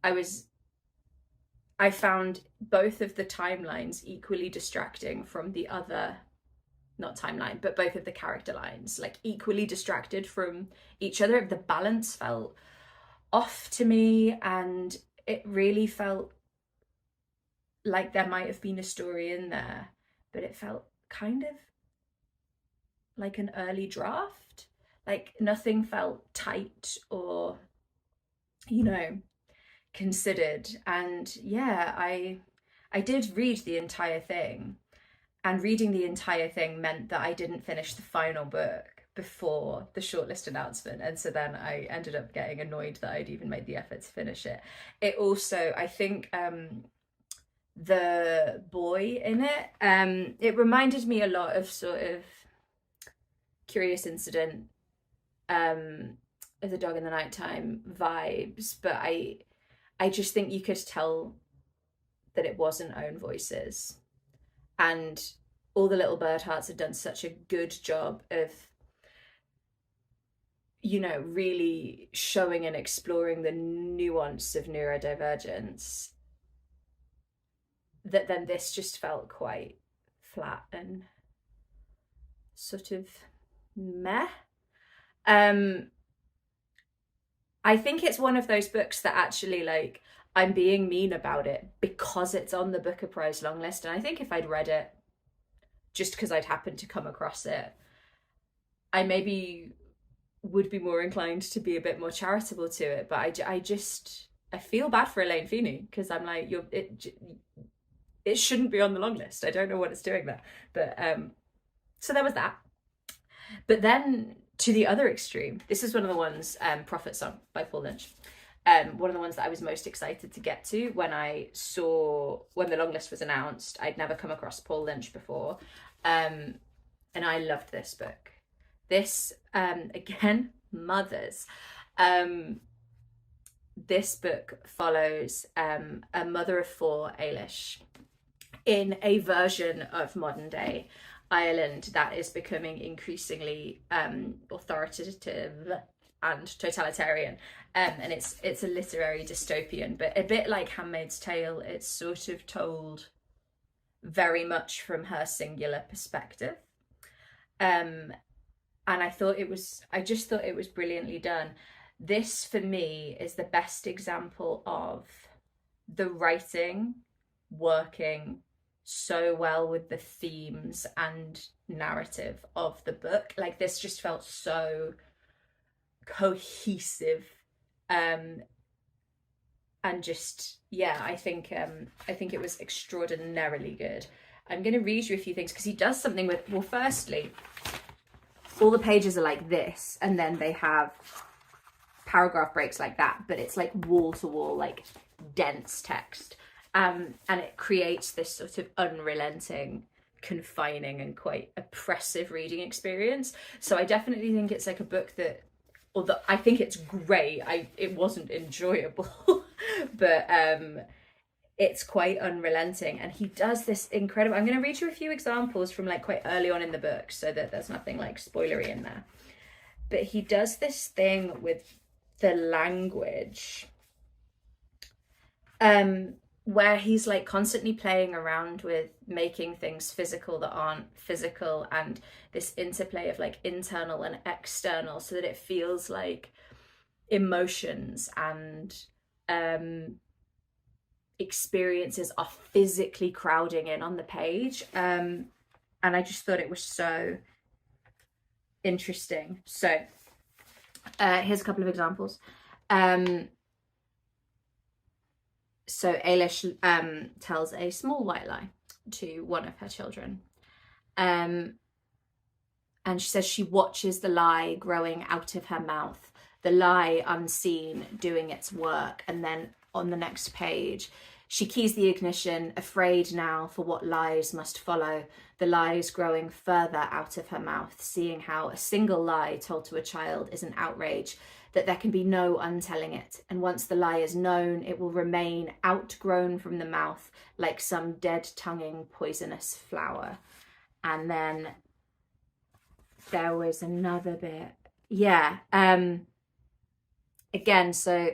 I found both of the timelines equally distracting from the other, not timeline, but both of the character lines, like equally distracted from each other. The balance felt off to me, and it really felt like there might have been a story in there, but it felt kind of like an early draft. Like nothing felt tight or, you know, considered. And yeah, I did read the entire thing, and reading the entire thing meant that I didn't finish the final book before the shortlist announcement, and so then I ended up getting annoyed that I'd even made the effort to finish it. It also, I think, the boy in it, it reminded me a lot of sort of Curious Incident, The Dog in the Nighttime vibes, but I just think you could tell that it wasn't own voices, and all the little bird hearts had done such a good job of, you know, really showing and exploring the nuance of neurodivergence, that then this just felt quite flat and sort of meh. I think it's one of those books that actually, like, I'm being mean about it because it's on the Booker Prize long list, and I think if I'd read it just because I'd happened to come across it, I maybe would be more inclined to be a bit more charitable to it. But I feel bad for Elaine Feeney, because I'm like, it shouldn't be on the long list. I don't know what it's doing there. But so there was that. But then to the other extreme, this is one of the ones, Prophet Song by Paul Lynch. One of the ones that I was most excited to get to when the long list was announced. I'd never come across Paul Lynch before. And I loved this book. This, again, mothers. This book follows a mother of 4, Ailish, in a version of modern day Ireland that is becoming increasingly authoritative and totalitarian. And it's a literary dystopian, but a bit like Handmaid's Tale, it's sort of told very much from her singular perspective. And I just thought it was brilliantly done. This, for me, is the best example of the writing working so well with the themes and narrative of the book. Like, this just felt so cohesive, and just, yeah, I think it was extraordinarily good. I'm going to read you a few things because he does something with, well, firstly, all the pages are like this, and then they have paragraph breaks like that, but it's like wall to wall, like dense text, and it creates this sort of unrelenting, confining, and quite oppressive reading experience. So I definitely think it's like a book that, although I think it's great, it wasn't enjoyable, but it's quite unrelenting, and he does this incredible, I'm going to read you a few examples from like quite early on in the book so that there's nothing like spoilery in there, but he does this thing with the language, where he's like constantly playing around with making things physical that aren't physical, and this interplay of like internal and external, so that it feels like emotions and experiences are physically crowding in on the page, and I just thought it was so interesting. So here's a couple of examples. So Ailish tells a small white lie to one of her children, and she says she watches the lie growing out of her mouth, the lie unseen doing its work. And then on the next page, she keys the ignition, afraid now for what lies must follow, the lies growing further out of her mouth, seeing how a single lie told to a child is an outrage, that there can be no untelling it, and once the lie is known, it will remain outgrown from the mouth like some dead-tonguing poisonous flower. And then there was another bit. Yeah. Again, so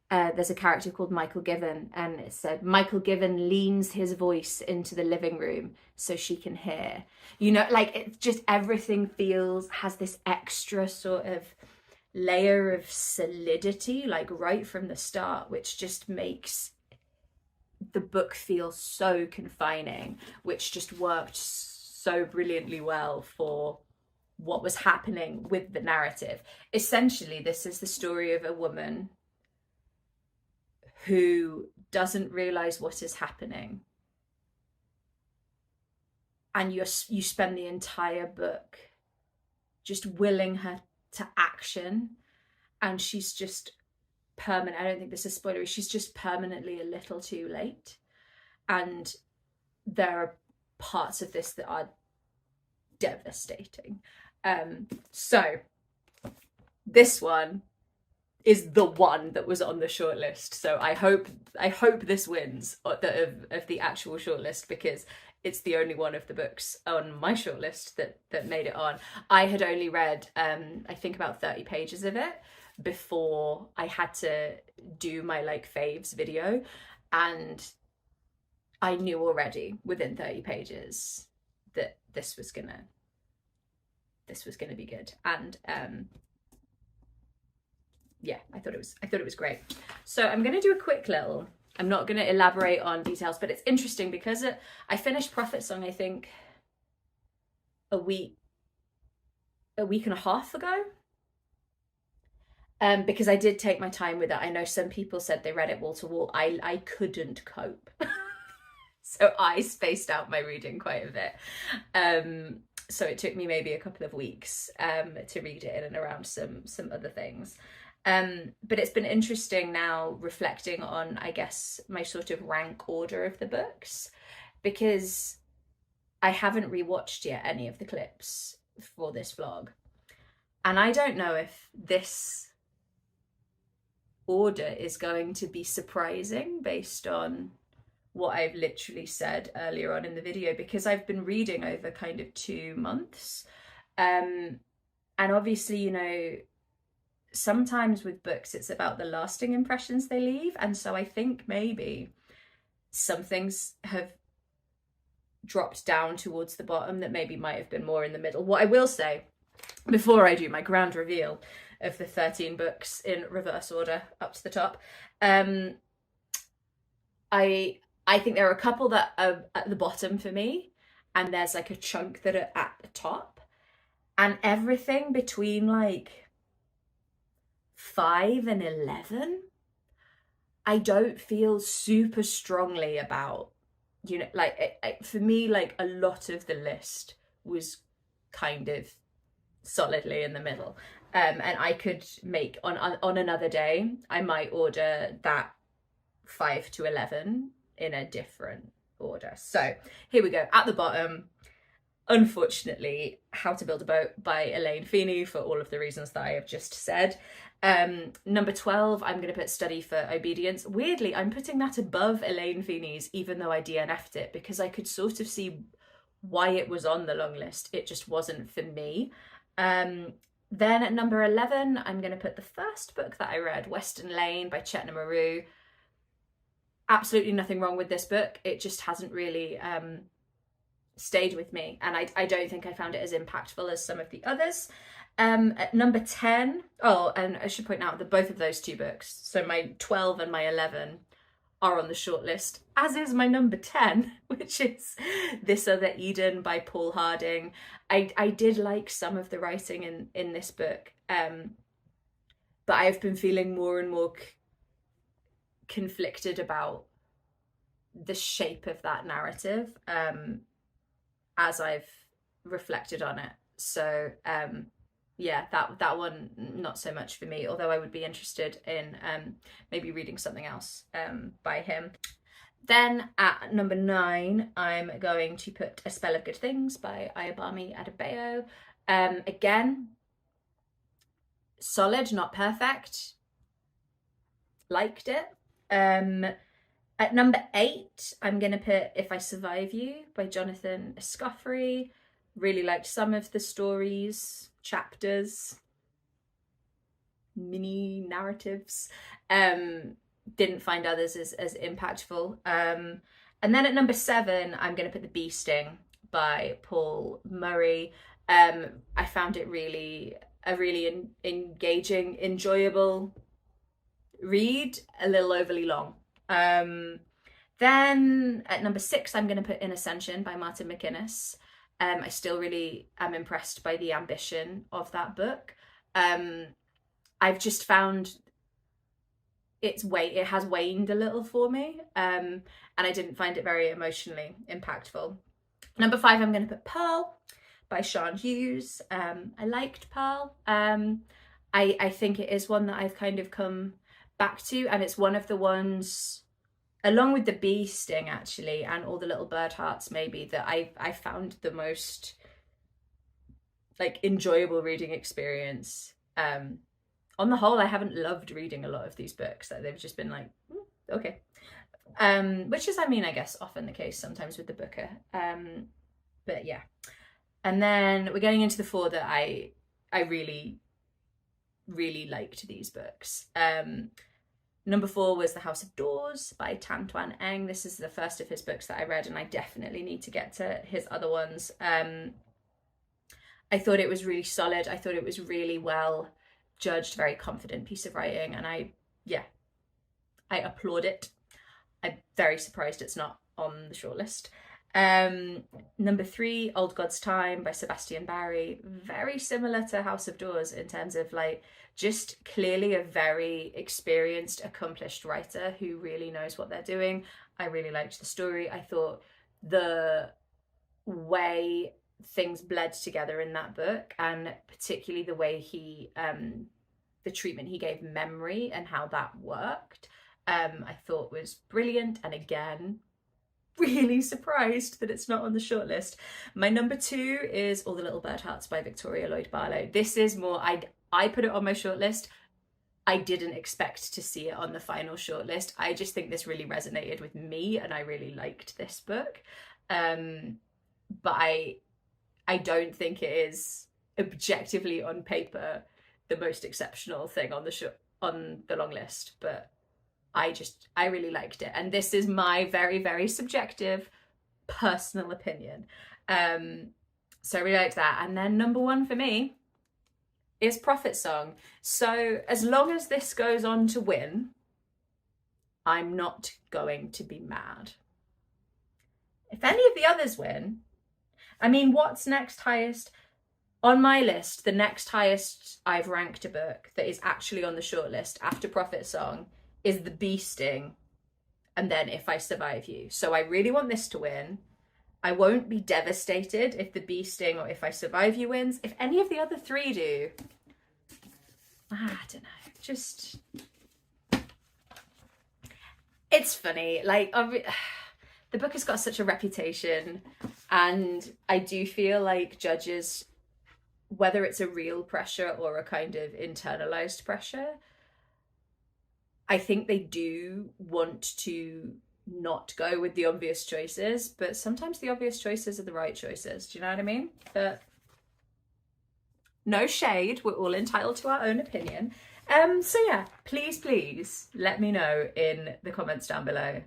there's a character called Michael Given, and it said, Michael Given leans his voice into the living room so she can hear. You know, like, it's just everything has this extra sort of layer of solidity, like right from the start, which just makes the book feel so confining, which just worked so brilliantly well for what was happening with the narrative. Essentially, this is the story of a woman who doesn't realize what is happening, and you spend the entire book just willing her to action, and she's just I don't think this is spoilery, she's just permanently a little too late. And there are parts of this that are devastating. So this one is the one that was on the shortlist, so I hope this wins of the actual shortlist, because it's the only one of the books on my shortlist that made it on. I had only read I think about 30 pages of it before I had to do my like faves video, and I knew already within 30 pages that this was gonna be good. And yeah, I thought it was great. So I'm gonna do a quick little, I'm not going to elaborate on details, but it's interesting because I finished Prophet Song, I think, a week and a half ago. Because I did take my time with it. I know some people said they read it wall to wall. I couldn't cope. So I spaced out my reading quite a bit. So it took me maybe a couple of weeks to read it in and around some other things. But it's been interesting now reflecting on, I guess, my sort of rank order of the books, because I haven't rewatched yet any of the clips for this vlog. And I don't know if this order is going to be surprising based on what I've literally said earlier on in the video, because I've been reading over kind of 2 months. And obviously, you know, sometimes with books it's about the lasting impressions they leave, and so I think maybe some things have dropped down towards the bottom that maybe might have been more in the middle. What I will say, before I do my grand reveal of the 13 books in reverse order up to the top, I think there are a couple that are at the bottom for me, and there's like a chunk that are at the top, and everything between like 5 and 11 I don't feel super strongly about. You know, like for me, like a lot of the list was kind of solidly in the middle, and I could make on another day I might order that 5 to 11 in a different order. So here we go. At the bottom, unfortunately, How to Build a Boat by Elaine Feeney, for all of the reasons that I have just said. Number 12, I'm going to put Study for Obedience. Weirdly, I'm putting that above Elaine Feeney's, even though I DNF'd it, because I could sort of see why it was on the long list. It just wasn't for me. Then at number 11, I'm going to put the first book that I read, Western Lane by Chetna Maroo. Absolutely nothing wrong with this book. It just hasn't really stayed with me, and I don't think I found it as impactful as some of the others. At number 10, and I should point out that both of those two books, so my 12 and my 11, are on the shortlist, as is my number 10, which is This Other Eden by Paul Harding. I did like some of the writing in this book, but I've been feeling more and more conflicted about the shape of that narrative as I've reflected on it. So yeah, that one not so much for me, although I would be interested in maybe reading something else by him. Then at number 9, I'm going to put A Spell of Good Things by Ayobami Adebayo. Again, solid, not perfect. Liked it. At number 8, I'm going to put If I Survive You by Johnathan Escoffery. Really liked some of the stories, chapters, mini narratives. Didn't find others as impactful. And then at number 7, I'm going to put The Bee Sting by Paul Murray. I found it a really engaging, enjoyable read, a little overly long. Then at number 6, I'm going to put In Ascension by Martin MacInnes. I still really am impressed by the ambition of that book. I've just found it has waned a little for me, and I didn't find it very emotionally impactful. Number 5, I'm going to put Pearl by Sean Hughes. I liked Pearl. I think it is one that I've kind of come back to, and it's one of the ones, along with The Bee Sting actually, and All the Little Bird Hearts maybe, that I found the most like enjoyable reading experience. On the whole, I haven't loved reading a lot of these books. They've just been like, okay. Which is, I mean, I guess often the case sometimes with the booker. But yeah. And then we're getting into the 4 that I really, really liked these books. Number 4 was The House of Doors by Twan. This is the first of his books that I read, and I definitely need to get to his other ones. I thought it was really solid. I thought it was really well judged, very confident piece of writing, and I applaud it. I'm very surprised it's not on the shortlist. Number 3, Old God's Time by Sebastian Barry. Very similar to House of Doors in terms of like just clearly a very experienced, accomplished writer who really knows what they're doing. I really liked the story. I thought the way things bled together in that book, and particularly the way he the treatment he gave memory and how that worked, I thought was brilliant. And again, really surprised that it's not on the shortlist. My number 2 is All the Little Bird Hearts by Viktoria Lloyd-Barlow. This is more, I put it on my shortlist. I didn't expect to see it on the final shortlist. I just think this really resonated with me, and I really liked this book. But I don't think it is objectively on paper the most exceptional thing on the long list, but I really liked it. And this is my very, very subjective personal opinion. So I really liked that. And then number 1 for me is Prophet Song. So as long as this goes on to win, I'm not going to be mad. If any of the others win, I mean, what's next highest? On my list, the next highest I've ranked a book that is actually on the shortlist after Prophet Song is The Beasting, and then If I Survive You. So I really want this to win. I won't be devastated if The Beasting or If I Survive You wins. If any of the other 3 do, I don't know, just... It's funny, like, the book has got such a reputation, and I do feel like judges, whether it's a real pressure or a kind of internalized pressure, I think they do want to not go with the obvious choices, but sometimes the obvious choices are the right choices. Do you know what I mean? But no shade, we're all entitled to our own opinion. So yeah, please let me know in the comments down below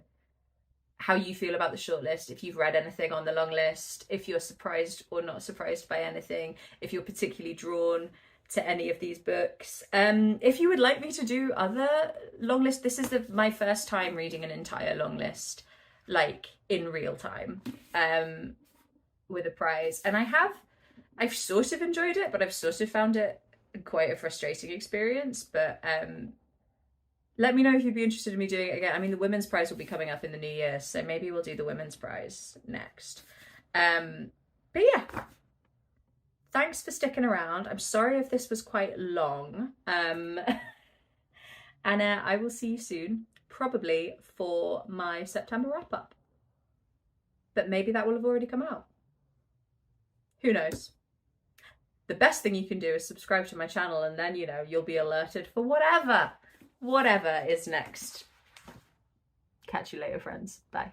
how you feel about the shortlist, if you've read anything on the long list, if you're surprised or not surprised by anything, if you're particularly drawn to any of these books. If you would like me to do other long lists, this is my first time reading an entire long list, like in real time, with a prize. And I've sort of enjoyed it, but I've sort of found it quite a frustrating experience. But let me know if you'd be interested in me doing it again. I mean, the women's prize will be coming up in the new year, so maybe we'll do the women's prize next. But yeah, thanks for sticking around. I'm sorry if this was quite long. And I will see you soon, probably for my September wrap-up. But maybe that will have already come out. Who knows? The best thing you can do is subscribe to my channel, and then, you know, you'll be alerted for whatever is next. Catch you later, friends. Bye.